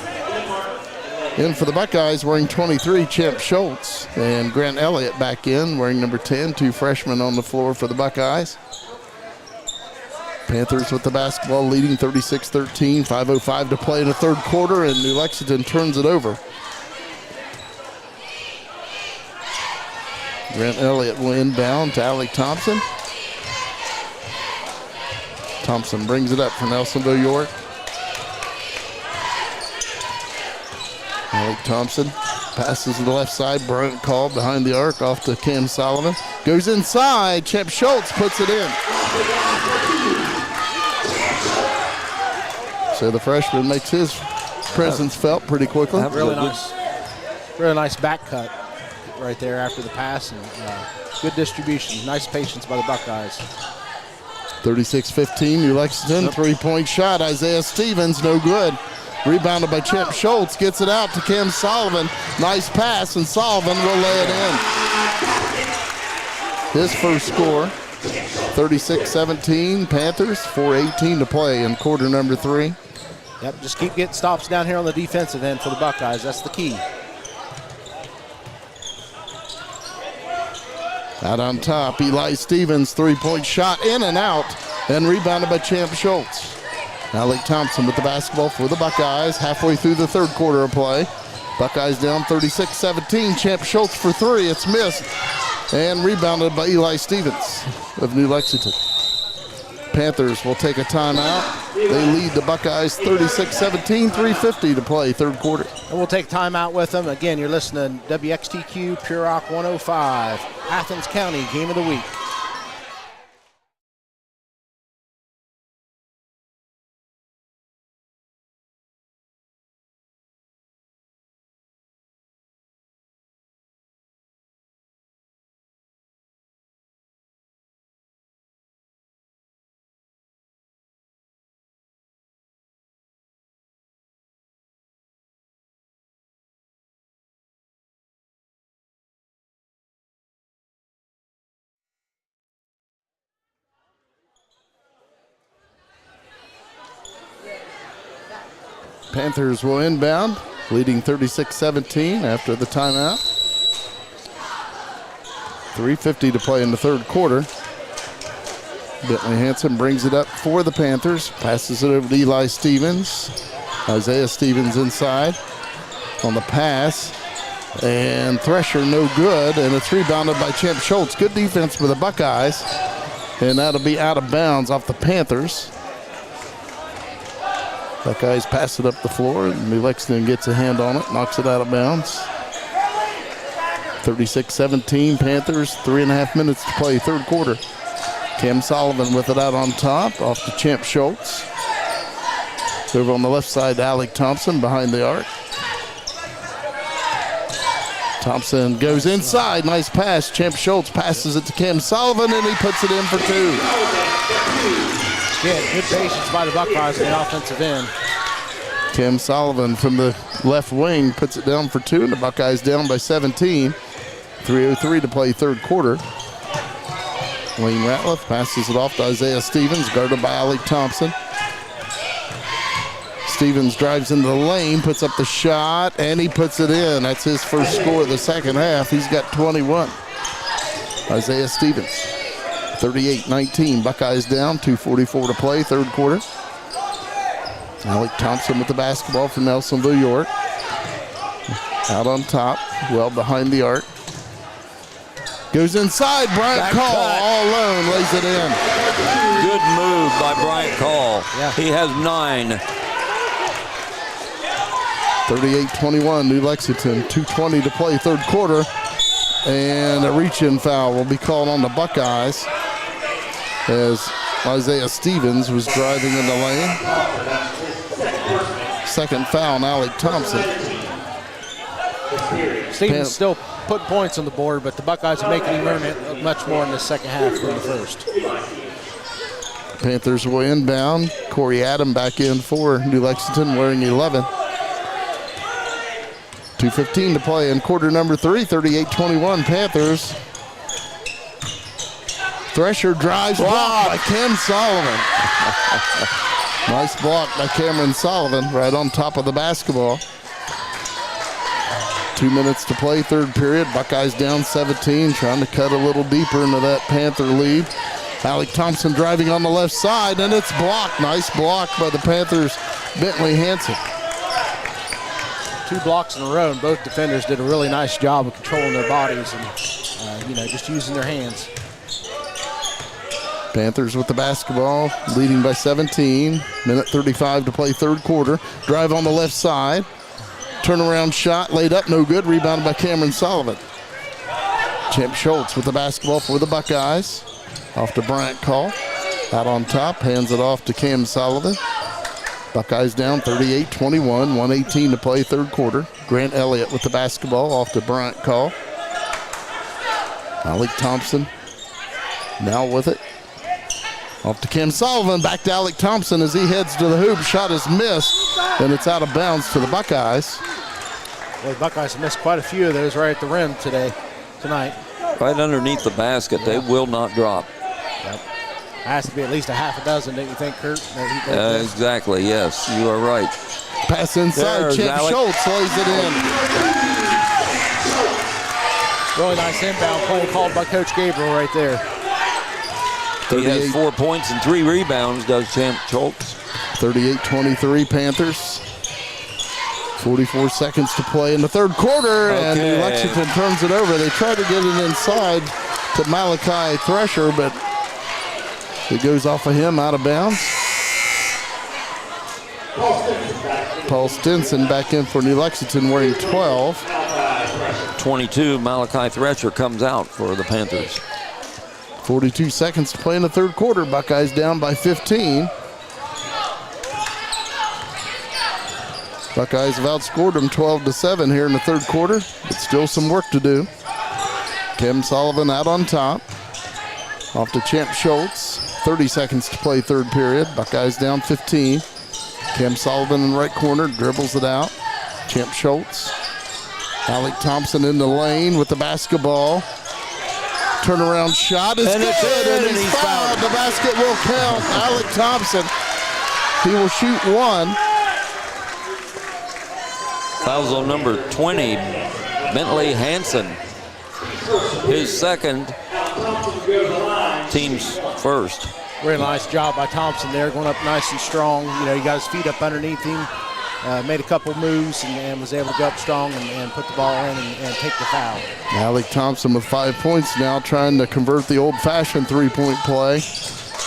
In for the Buckeyes wearing 23, Champ Schultz, and Grant Elliott back in wearing number 10. 2 freshmen on the floor for the Buckeyes. Panthers with the basketball leading 36-13. 5:05 to play in the third quarter, and New Lexington turns it over. Grant Elliott will inbound to Alec Thompson. Thompson brings it up for Nelsonville York. Alec Thompson passes to the left side. Bryant Call behind the arc off to Cam Sullivan. Goes inside. Champ Schultz puts it in. So the freshman makes his presence felt pretty quickly. Really nice back cut right there after the pass, and good distribution. Nice patience by the Buckeyes. 36-15, New Lexington, three-point shot. Isaiah Stevens, no good. Rebounded by Champ Schultz, gets it out to Cam Sullivan. Nice pass, and Sullivan will lay it in. His first score, 36-17, Panthers, 4:18 to play in quarter number 3. Yep, just keep getting stops down here on the defensive end for the Buckeyes. That's the key. Out on top, Eli Stevens, three-point shot, in and out, and rebounded by Champ Schultz. Alec Thompson with the basketball for the Buckeyes, halfway through the third quarter of play. Buckeyes down 36-17, Champ Schultz for three, it's missed, and rebounded by Eli Stevens of New Lexington. Panthers will take a timeout. They lead the Buckeyes 36-17, 3:50 to play third quarter. And we'll take timeout with them. Again, you're listening to WXTQ Pure Rock 105, Athens County Game of the Week. Panthers will inbound, leading 36-17 after the timeout. 3:50 to play in the third quarter. Bentley Hansen brings it up for the Panthers, passes it over to Eli Stevens. Isaiah Stevens inside on the pass, and Thresher no good, and it's rebounded by Champ Schultz. Good defense for the Buckeyes, and that'll be out of bounds off the Panthers. Buckeyes pass it up the floor, and New Lexington gets a hand on it, knocks it out of bounds. 36-17, Panthers, 3.5 minutes to play, third quarter. Cam Sullivan with it out on top, off to Champ Schultz. Over on the left side, Alec Thompson behind the arc. Thompson goes inside, nice pass. Champ Schultz passes it to Cam Sullivan, and he puts it in for two. Yeah, good patience by the Buckeyes in the offensive end. Cam Sullivan from the left wing puts it down for two, and the Buckeyes down by 17. 3:03 to play third quarter. Wayne Ratliff passes it off to Isaiah Stevens, guarded by Alec Thompson. Stevens drives into the lane, puts up the shot, and he puts it in. That's his first score of the second half. He's got 21. Isaiah Stevens. 38-19, Buckeyes down, 2:44 to play, third quarter. Alec Thompson with the basketball for Nelsonville, York. Out on top, well behind the arc. Goes inside, Bryant Call all alone, lays it in. Good move by Bryant Call. Yeah. He has 9. 38-21, New Lexington, 2:20 to play, third quarter. And a reach-in foul will be called on the Buckeyes as Isaiah Stevens was driving in the lane. Second foul on Alec Thompson. Stevens still put points on the board, but the Buckeyes are making him earn it much more in the second half than the first. Panthers will inbound. Corey Adam back in for New Lexington wearing 11. 2:15 to play in quarter number 3, 38-21 Panthers. Thresher drives, blocked by Cam Sullivan. Nice block by Cameron Sullivan right on top of the basketball. 2 minutes to play, third period. Buckeyes down 17, trying to cut a little deeper into that Panther lead. Alec Thompson driving on the left side, and it's blocked. Nice block by the Panthers' Bentley Hansen. 2 blocks in a row, and both defenders did a really nice job of controlling their bodies and, just using their hands. Panthers with the basketball, leading by 17. Minute 35 to play third quarter. Drive on the left side. Turnaround shot, laid up, no good. Rebounded by Cameron Sullivan. Champ Schultz with the basketball for the Buckeyes. Off to Bryant Call. Out on top, hands it off to Cam Sullivan. Buckeyes down 38-21, 1:18 to play, third quarter. Grant Elliott with the basketball, off to Bryant Call. Alec Thompson now with it. Off to Cam Sullivan, back to Alec Thompson as he heads to the hoop. Shot is missed, and it's out of bounds to the Buckeyes. Well, the Buckeyes have missed quite a few of those right at the rim tonight. Right underneath the basket, they will not drop. Yep. Has to be at least a half a dozen, don't you think, Kurt? Exactly, yes, you are right. Pass inside, There's Champ Alec. Schultz lays it in. Really nice inbound play called by Coach Gabriel right there. He has 4 points and 3 rebounds, does Champ Schultz. 38-23 Panthers. 44 seconds to play in the third quarter, and Okay. Lexington turns it over. They try to get it inside to Malachi Thresher, but it goes off of him, out of bounds. Paul Stinson back in for New Lexington wearing 12. 22, Malachi Thresher comes out for the Panthers. 42 seconds to play in the third quarter. Buckeyes down by 15. Buckeyes have outscored them 12-7 here in the third quarter, but still some work to do. Cam Sullivan out on top. Off to Champ Schultz. 30 seconds to play third period. Buckeyes down 15. Cam Sullivan in the right corner, dribbles it out. Champ Schultz. Alec Thompson in the lane with the basketball. Turnaround shot is And good, it's in, and he's fouled. The basket will count. Alec Thompson, he will shoot one. Fouls on number 20, Bentley Hansen. His second, team's first. Really nice job by Thompson there, going up nice and strong. You know, he got his feet up underneath him, made a couple moves, and was able to go up strong and put the ball in and take the foul. Alec Thompson with 5 points now, trying to convert the old-fashioned three-point play.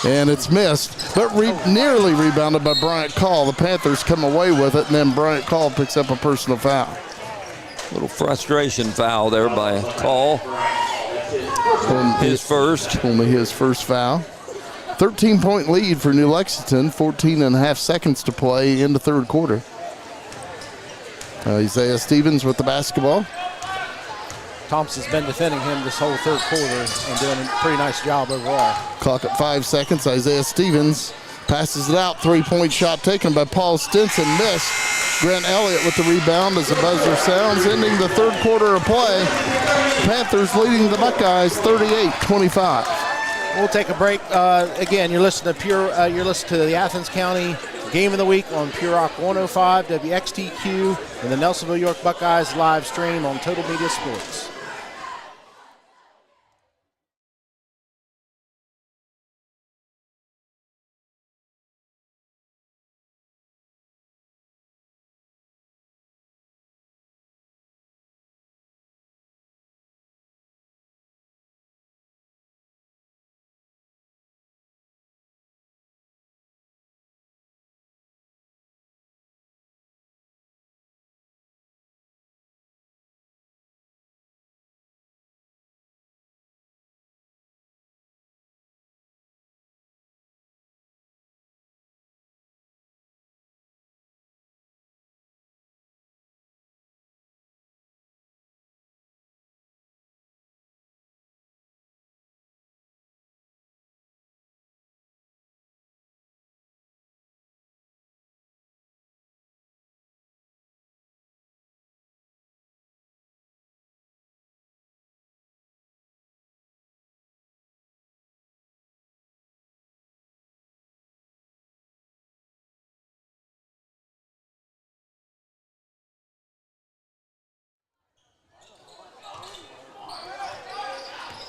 And it's missed, but nearly rebounded by Bryant Call. The Panthers come away with it, and then Bryant Call picks up a personal foul. Little frustration foul there by Call. His first. Only his first foul. 13-point lead for New Lexington, 14 and a half seconds to play in the third quarter. Isaiah Stevens with the basketball. Thompson's been defending him this whole third quarter and doing a pretty nice job overall. Clock at 5 seconds. Isaiah Stevens passes it out. Three-point shot taken by Paul Stinson. Missed. Grant Elliott with the rebound as the buzzer sounds, ending the third quarter of play. Panthers leading the Buckeyes 38-25. We'll take a break. Again, you're listening to the Athens County Game of the Week on Pure Rock 105 WXTQ and the Nelsonville York Buckeyes live stream on Total Media Sports.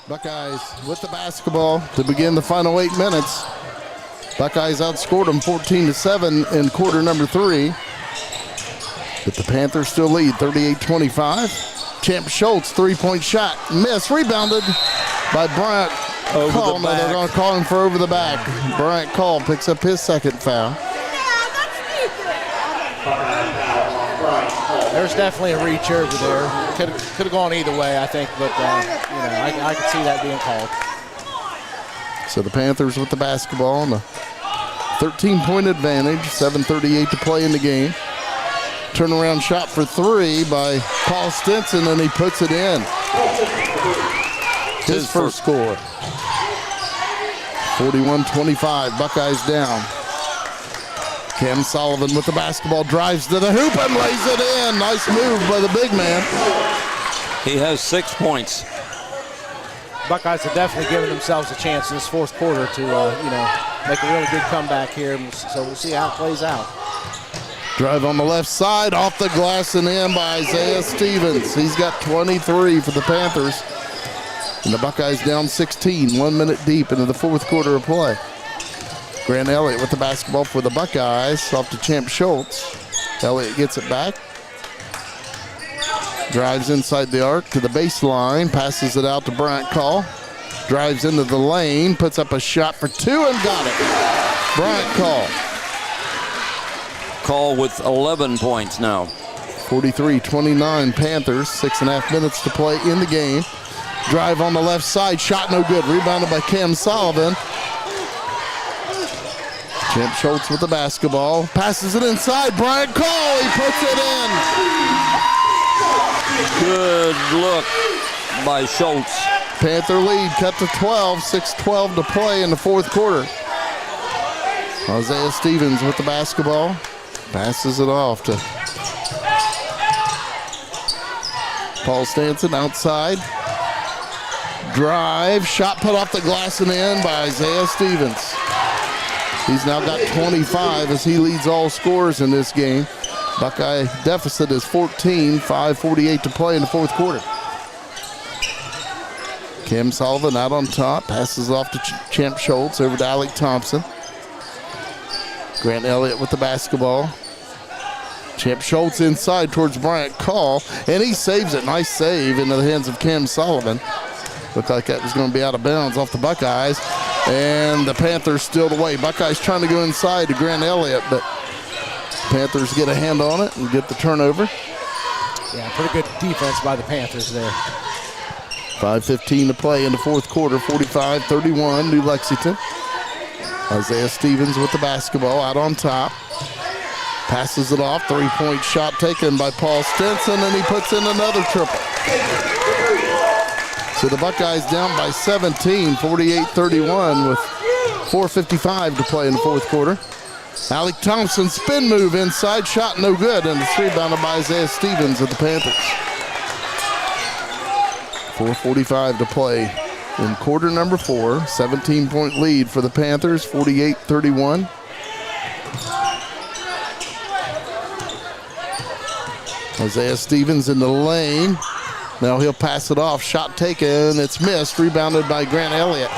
Buckeyes with the basketball to begin the final 8 minutes. Buckeyes outscored them 14-7 in quarter number 3. But the Panthers still lead 38-25. Champ Schultz, three-point shot, missed, rebounded by Bryant Call. No, they're going to call him for over the back. Bryant Call picks up his second foul. Brian Hall. There's definitely a reach over there. Could have gone either way, I think, but I could see that being called. So the Panthers with the basketball and a 13-point advantage, 7:38 to play in the game. Turnaround shot for three by Paul Stinson, and he puts it in. His first score. 41-25, Buckeyes down. Cam Sullivan with the basketball, drives to the hoop and lays it in. Nice move by the big man. He has 6 points. Buckeyes have definitely given themselves a chance in this fourth quarter to, make a really good comeback here. So we'll see how it plays out. Drive on the left side, off the glass and in by Isaiah Stevens. He's got 23 for the Panthers. And the Buckeyes down 16, 1 minute deep into the fourth quarter of play. Grant Elliott with the basketball for the Buckeyes, off to Champ Schultz. Elliott gets it back. Drives inside the arc to the baseline, passes it out to Bryant Call. Drives into the lane, puts up a shot for two and got it. Bryant Call. Call with 11 points now. 43-29 Panthers, 6.5 minutes to play in the game. Drive on the left side, shot no good. Rebounded by Cam Sullivan. Champ Schultz with the basketball, passes it inside. Bryant Call, he puts it in. Good look by Schultz. Panther lead cut to 12, 6:12 to play in the fourth quarter. Isaiah Stevens with the basketball, passes it off to Paul Stanson outside. Drive, shot put off the glass and in by Isaiah Stevens. He's now got 25 as he leads all scorers in this game. Buckeye deficit is 14, 5:48 to play in the fourth quarter. Cam Sullivan out on top, passes off to Champ Schultz, over to Alec Thompson. Grant Elliott with the basketball. Champ Schultz inside towards Bryant Call, and he saves it. Nice save into the hands of Cam Sullivan. Looked like that was going to be out of bounds off the Buckeyes, and the Panthers steal away. Buckeyes trying to go inside to Grant Elliott, but Panthers get a hand on it and get the turnover. Yeah, pretty good defense by the Panthers there. 5:15 to play in the fourth quarter, 45-31, New Lexington. Isaiah Stevens with the basketball out on top. Passes it off, three-point shot taken by Paul Stinson, and he puts in another triple. So the Buckeyes down by 17, 48-31 with 4:55 to play in the fourth quarter. Alec Thompson spin move inside, shot no good, and it's rebounded by Isaiah Stevens of the Panthers. 4:45 to play in quarter number 4. 17-point lead for the Panthers, 48-31. Isaiah Stevens in the lane. Now he'll pass it off. Shot taken. It's missed. Rebounded by Grant Elliott.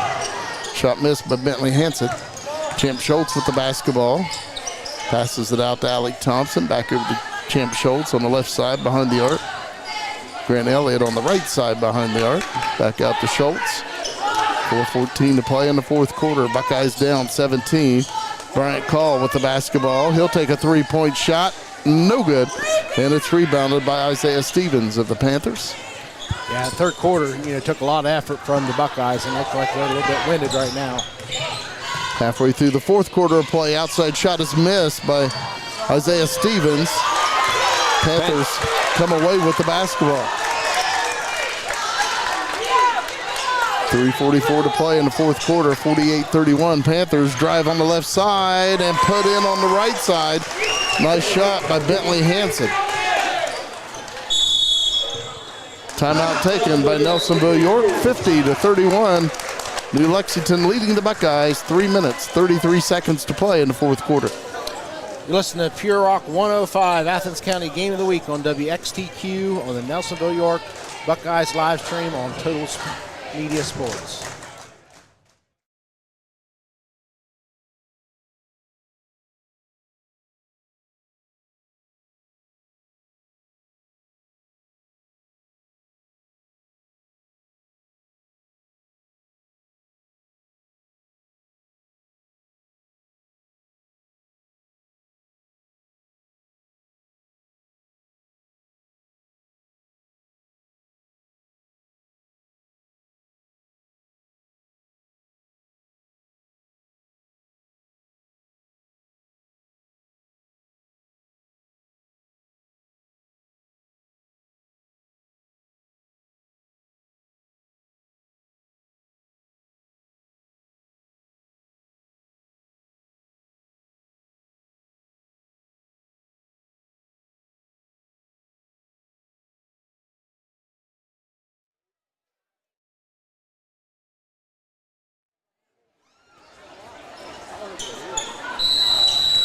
Shot missed by Bentley Hansen. Champ Schultz with the basketball. Passes it out to Alec Thompson. Back over to Champ Schultz on the left side behind the arc. Grant Elliott on the right side behind the arc. Back out to Schultz. 4:14 to play in the fourth quarter. Buckeyes down 17. Bryant Call with the basketball. He'll take a three-point shot. No good. And it's rebounded by Isaiah Stevens of the Panthers. Yeah, third quarter, took a lot of effort from the Buckeyes, and looks like they're a little bit winded right now. Halfway through the fourth quarter of play, outside shot is missed by Isaiah Stevens. Panthers come away with the basketball. 3:44 to play in the fourth quarter, 48-31. Panthers drive on the left side and put in on the right side. Nice shot by Bentley Hansen. Timeout taken by Nelsonville York, 50-31. New Lexington leading the Buckeyes, 3 minutes, 33 seconds to play in the fourth quarter. You listen to Pure Rock 105, Athens County Game of the Week on WXTQ on the Nelsonville York Buckeyes live stream on Total Media Sports.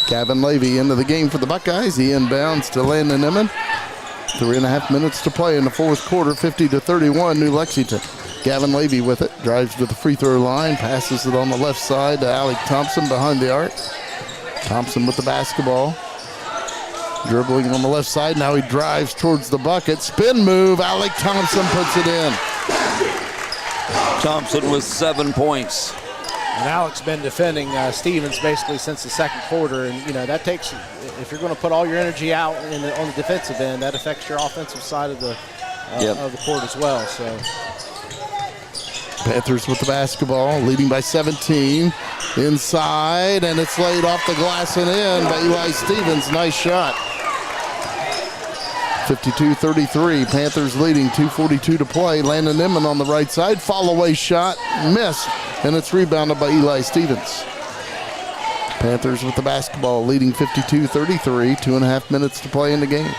Gavin Levy into the game for the Buckeyes. He inbounds to Landon Emmon. 3.5 minutes to play in the fourth quarter, 50-31, New Lexington. Gavin Levy with it, drives to the free throw line, passes it on the left side to Alec Thompson behind the arc. Thompson with the basketball. Dribbling on the left side, now he drives towards the bucket. Spin move, Alec Thompson puts it in. Thompson with 7 points. And Alec's been defending Stevens basically since the second quarter, and that takes, if you're going to put all your energy out on the defensive end, that affects your offensive side of the court as well. So Panthers with the basketball, leading by 17. Inside, and it's laid off the glass and in by Eli Stevens. Nice shot. 52-33, Panthers leading, 2:42 to play. Landon Emmon on the right side, fall-away shot, missed, and it's rebounded by Eli Stevens. Panthers with the basketball, leading 52-33, 2.5 minutes to play in the game.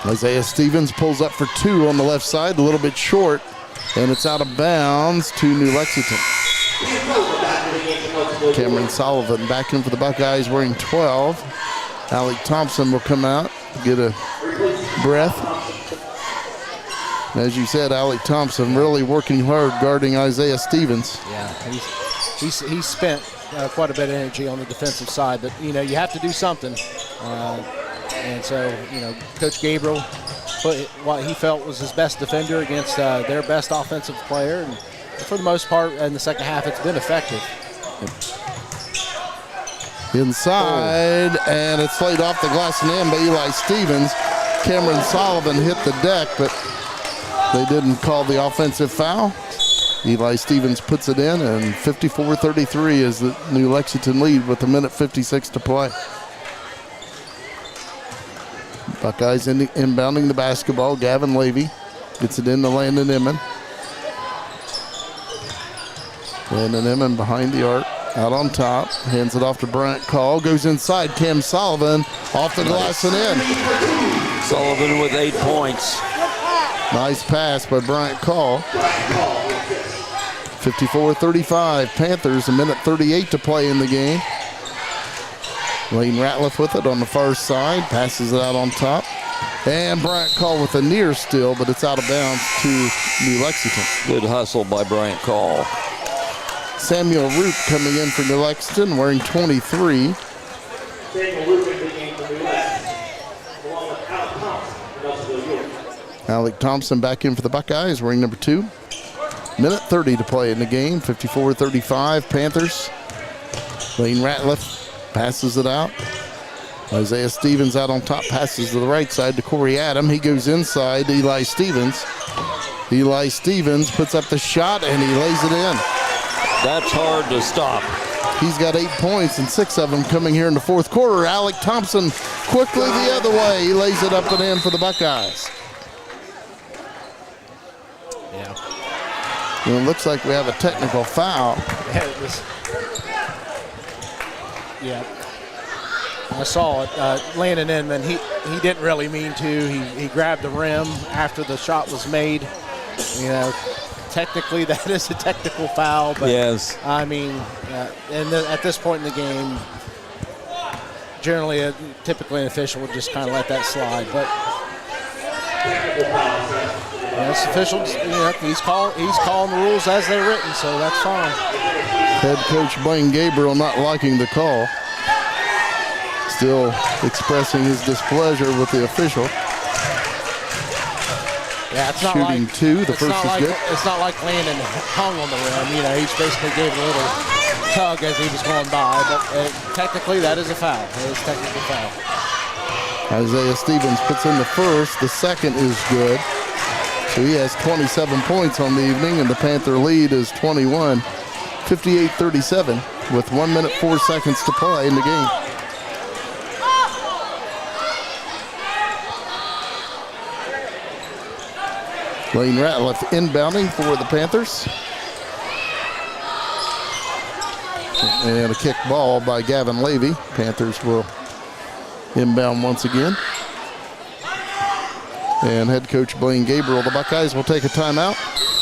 Isaiah Stevens pulls up for two on the left side, a little bit short, and it's out of bounds to New Lexington. Cameron Sullivan back in for the Buckeyes wearing 12. Alec Thompson will come out, get a breath. As you said, Alec Thompson really working hard guarding Isaiah Stevens. Yeah, he's spent quite a bit of energy on the defensive side, but you have to do something. And so, Coach Gabriel put what he felt was his best defender against their best offensive player, and for the most part in the second half it's been effective. Inside, and it's laid off the glass and in by Eli Stevens. Cameron Sullivan hit the deck, but they didn't call the offensive foul. Eli Stevens puts it in, and 54-33 is the New Lexington lead with 1:56 to play. Buckeyes inbounding the basketball. Gavin Levy gets it in to Landon Emmon. Landon Emmon behind the arc. Out on top, hands it off to Bryant Call, goes inside, Cam Sullivan, off the glass and in. Sullivan with 8 points. Nice pass by Bryant Call. 54-35, Panthers, 1:38 to play in the game. Lane Ratliff with it on the far side, passes it out on top. And Bryant Call with a near still, but it's out of bounds to New Lexington. Good hustle by Bryant Call. Samuel Root coming in for New Lexington, wearing 23. Alec Thompson back in for the Buckeyes, wearing number 2. 1:30 to play in the game, 54-35, Panthers. Lane Ratliff passes it out. Isaiah Stevens out on top, passes to the right side to Corey Adam. He goes inside to Eli Stevens. Eli Stevens puts up the shot, and he lays it in. That's hard to stop. He's got 8 points, and 6 of them coming here in the fourth quarter. Alec Thompson quickly the other way. He lays it up and in for the Buckeyes. Yeah. And it looks like we have a technical foul. Yeah. I saw it. Landon Inman, he didn't really mean to. He grabbed the rim after the shot was made. Technically, that is a technical foul, but yes. I mean, at this point in the game, generally, typically an official would just kind of let that slide. But this official, he's calling the rules as they're written, so that's fine. Head coach Blaine Gabriel not liking the call, still expressing his displeasure with the official. Yeah, it's not shooting like, two. The first is good. It's not like Landon hung on the rim. He basically gave it a little tug as he was going by. But technically, that is a foul. It is a technical foul. Isaiah Stevens puts in the first. The second is good. So he has 27 points on the evening, and the Panther lead is 21. 58-37 with 1:04 to play in the game. Lane Ratliff inbounding for the Panthers. And a kick ball by Gavin Levy. Panthers will inbound once again. And head coach Blaine Gabriel, the Buckeyes will take a timeout.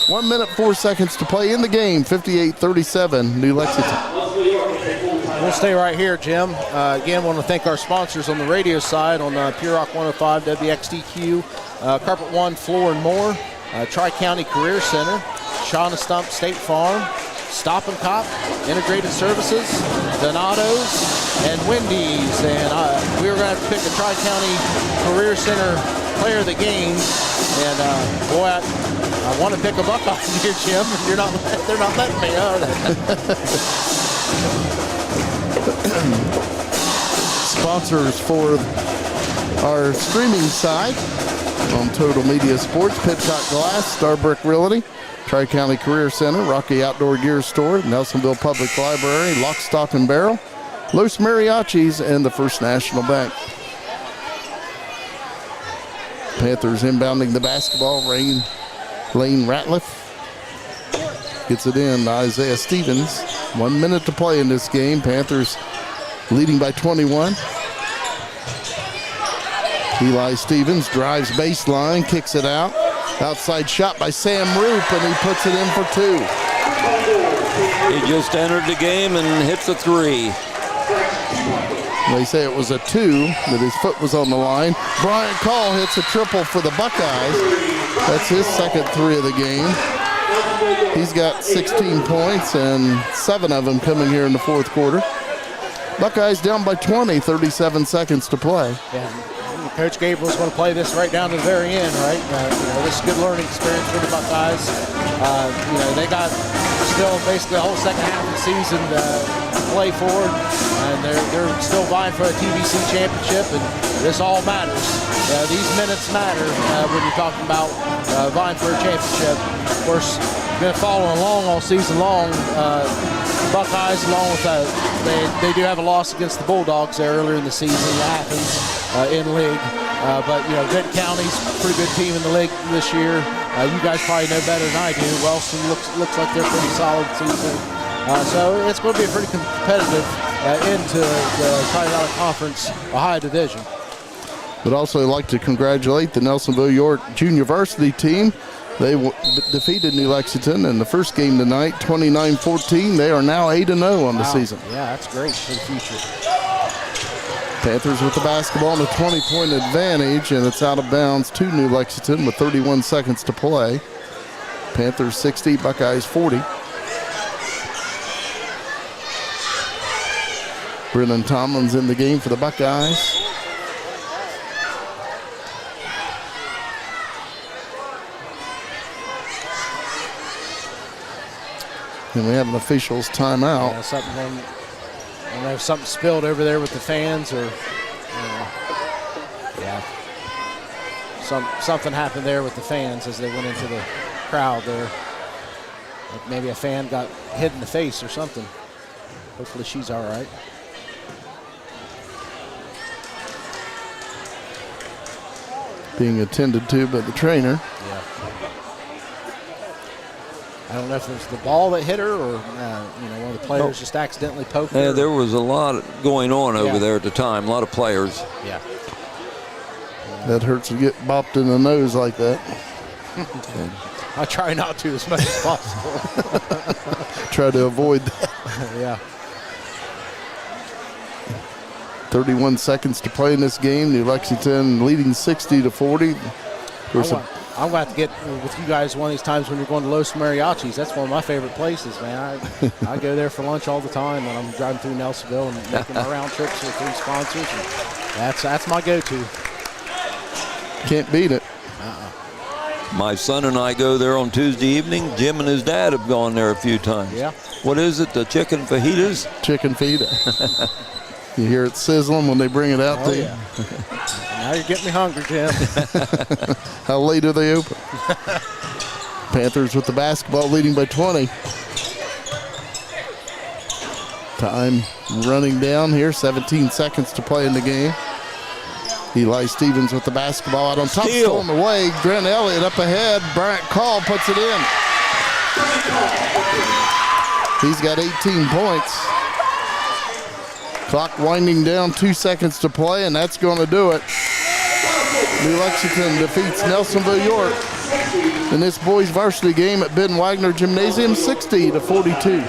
1:04 to play in the game, 58-37, New Lexington. We'll stay right here, Jim. Again, want to thank our sponsors on the radio side on Pure Rock 105, WXDQ, Carpet One, Floor and More, Tri-County Career Center, Shauna Stump State Farm, Stop and Cop, Integrated Services, Donato's, and Wendy's. And we were going to have to pick a Tri-County Career Center player of the game. And boy, I want to pick a Buckeye here, Jim. They're not letting me, are they? Sponsors for our streaming site on Total Media Sports: Pitcock Glass, Starbrick Realty, Tri-County Career Center, Rocky Outdoor Gear Store, Nelsonville Public Library, Lock, Stock and Barrel, Los Mariachis, and the First National Bank. Panthers inbounding the basketball. Lane Ratliff gets it in to Isaiah Stevens. 1 minute to play in this game. Panthers leading by 21. Eli Stevens drives baseline, kicks it out. Outside shot by Sam Roop, and he puts it in for 2. He just entered the game and hits a 3. They say it was a 2, that his foot was on the line. Bryant Call hits a triple for the Buckeyes. That's his second 3 of the game. He's got 16 points, and 7 of them coming here in the fourth quarter. Buckeyes down by 20, 37 seconds to play. Yeah. Coach Gabriel's going to play this right down to the very end, right? This is a good learning experience for the Buckeyes. They got still basically the whole second half of the season to play forward, and they're still vying for a TVC championship, and this all matters. These minutes matter when you're talking about vying for a championship. Of course, going to follow along all season long. Buckeyes, along with they do have a loss against the Bulldogs there earlier in the season, Athens in league. But Benton County's a pretty good team in the league this year. You guys probably know better than I do. Wellston looks like they're pretty solid season. So it's going to be a pretty competitive into the Tri-Valley Conference Ohio Division. Would also like to congratulate the Nelsonville York Junior Varsity team. They defeated New Lexington in the first game tonight, 29-14. They are now 8-0 on the season. Yeah, that's great for the future. Panthers with the basketball and a 20-point advantage, and it's out of bounds to New Lexington with 31 seconds to play. Panthers 60, Buckeyes 40. Brennan Tomlin's in the game for the Buckeyes. And we have an official's timeout. Yeah, I don't know if something spilled over there with the fans, or something happened there with the fans as they went into the crowd there. Like maybe a fan got hit in the face or something. Hopefully she's all right. Being attended to by the trainer. Yeah. I don't know if it was the ball that hit her or, one of the players just accidentally poked her. Yeah, there was a lot going on over there at the time, a lot of players. Yeah. That hurts to get bopped in the nose like that. I try not to as much as possible. Try to avoid that. Yeah. 31 seconds to play in this game. New Lexington leading 60-40. Of course, I'm going to have to get with you guys one of these times when you're going to Los Mariachis. That's one of my favorite places, man. I go there for lunch all the time when I'm driving through Nelsonville and making my round trips with 3 sponsors. And that's my go-to. Can't beat it. My son and I go there on Tuesday evening. Jim and his dad have gone there a few times. Yeah. What is it, the chicken fajitas? Chicken fajita. You hear it sizzling when they bring it out to you. Now you're getting me hungry, Jim. How late are they open? Panthers with the basketball leading by 20. Time running down here, 17 seconds to play in the game. Eli Stevens with the basketball out on top, still on the way. Grant Elliott up ahead. Bryant Call puts it in. He's got 18 points. Clock winding down, 2 seconds to play, and that's going to do it. New Lexington defeats Nelsonville York in this boys varsity game at Ben Wagner Gymnasium, 60-42.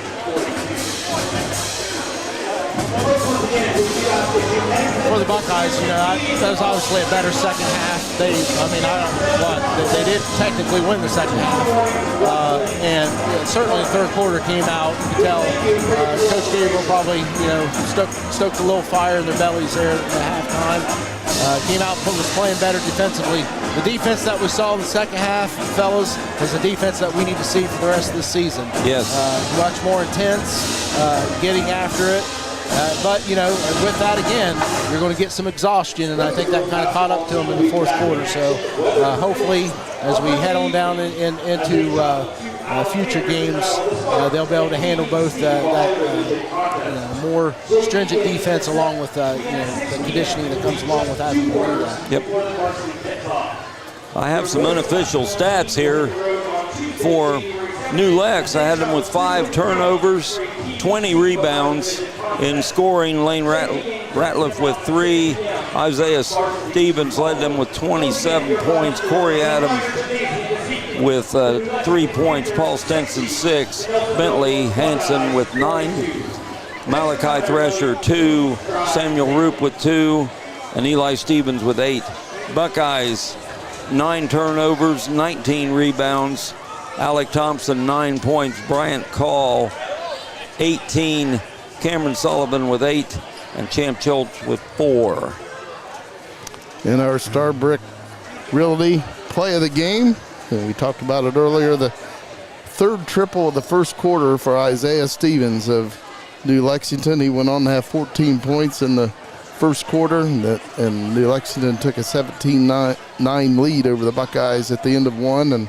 for the Buckeyes, that was obviously a better second half. They did technically win the second half. And certainly the third quarter came out. You could tell Coach Gabriel probably, stoked a little fire in their bellies there at the halftime. Came out and was playing better defensively. The defense that we saw in the second half, fellas, is a defense that we need to see for the rest of the season. Yes. Much more intense, getting after it. But, with that, again, you're going to get some exhaustion, and I think that kind of caught up to them in the fourth quarter. So hopefully, as we head on down into future games, they'll be able to handle both that more stringent defense along with the conditioning that comes along with having to do that. Yep. I have some unofficial stats here for New Lex. I had them with 5 turnovers, 20 rebounds. In scoring, Lane Ratliff with 3. Isaiah Stevens led them with 27 points. Corey Adams with 3 points. Paul Stenson 6. Bentley Hansen with 9. Malachi Thresher 2. Samuel Roop with 2. And Eli Stevens with 8. Buckeyes 9 turnovers, 19 rebounds. Alec Thompson 9 points. Bryant Call 18. Cameron Sullivan with 8, and Champ Schultz with 4. In our Star Brick Realty play of the game, and we talked about it earlier, the third triple of the first quarter for Isaiah Stevens of New Lexington. He went on to have 14 points in the first quarter, and New Lexington took a 17-9 lead over the Buckeyes at the end of one. And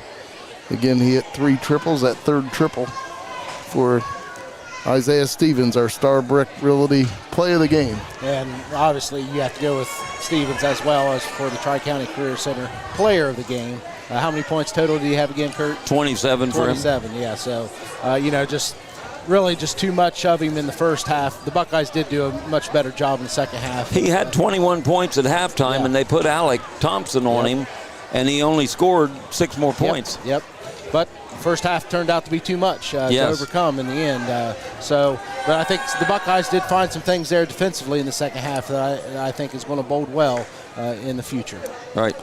again, he hit 3 triples, that third triple for Isaiah Stevens, our Star Brick Realty play of the game. And obviously you have to go with Stevens as well as for the Tri-County Career Center player of the game. How many points total do you have again, Kurt? 27 for him. 27, yeah. So, just too much of him in the first half. The Buckeyes did do a much better job in the second half. He had 21 points at halftime, and they put Alec Thompson on him, and he only scored 6 more points. Yep. But first half turned out to be too much to overcome in the end. But I think the Buckeyes did find some things there defensively in the second half that I think is going to bode well in the future. Right.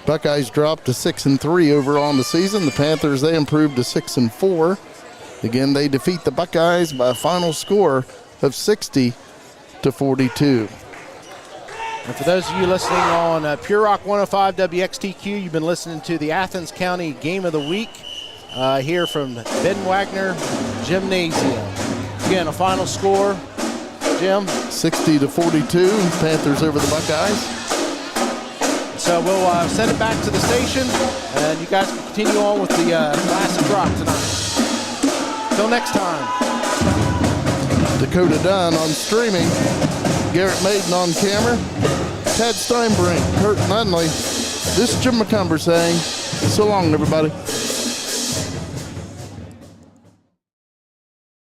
Buckeyes dropped to 6-3 overall in the season. The Panthers, they improved to 6-4. Again, they defeat the Buckeyes by a final score of 60-42. And for those of you listening on Pure Rock 105 WXTQ, you've been listening to the Athens County Game of the Week here from Ben Wagner Gymnasium. Again, a final score, Jim? 60-42, Panthers over the Buckeyes. So we'll send it back to the station, and you guys can continue on with the classic rock tonight. Till next time. Dakota Dunn on streaming. Garrett Maiden on camera. Ted Steinbrink, Kurt Nunley. This is Jim McCumber saying, so long, everybody.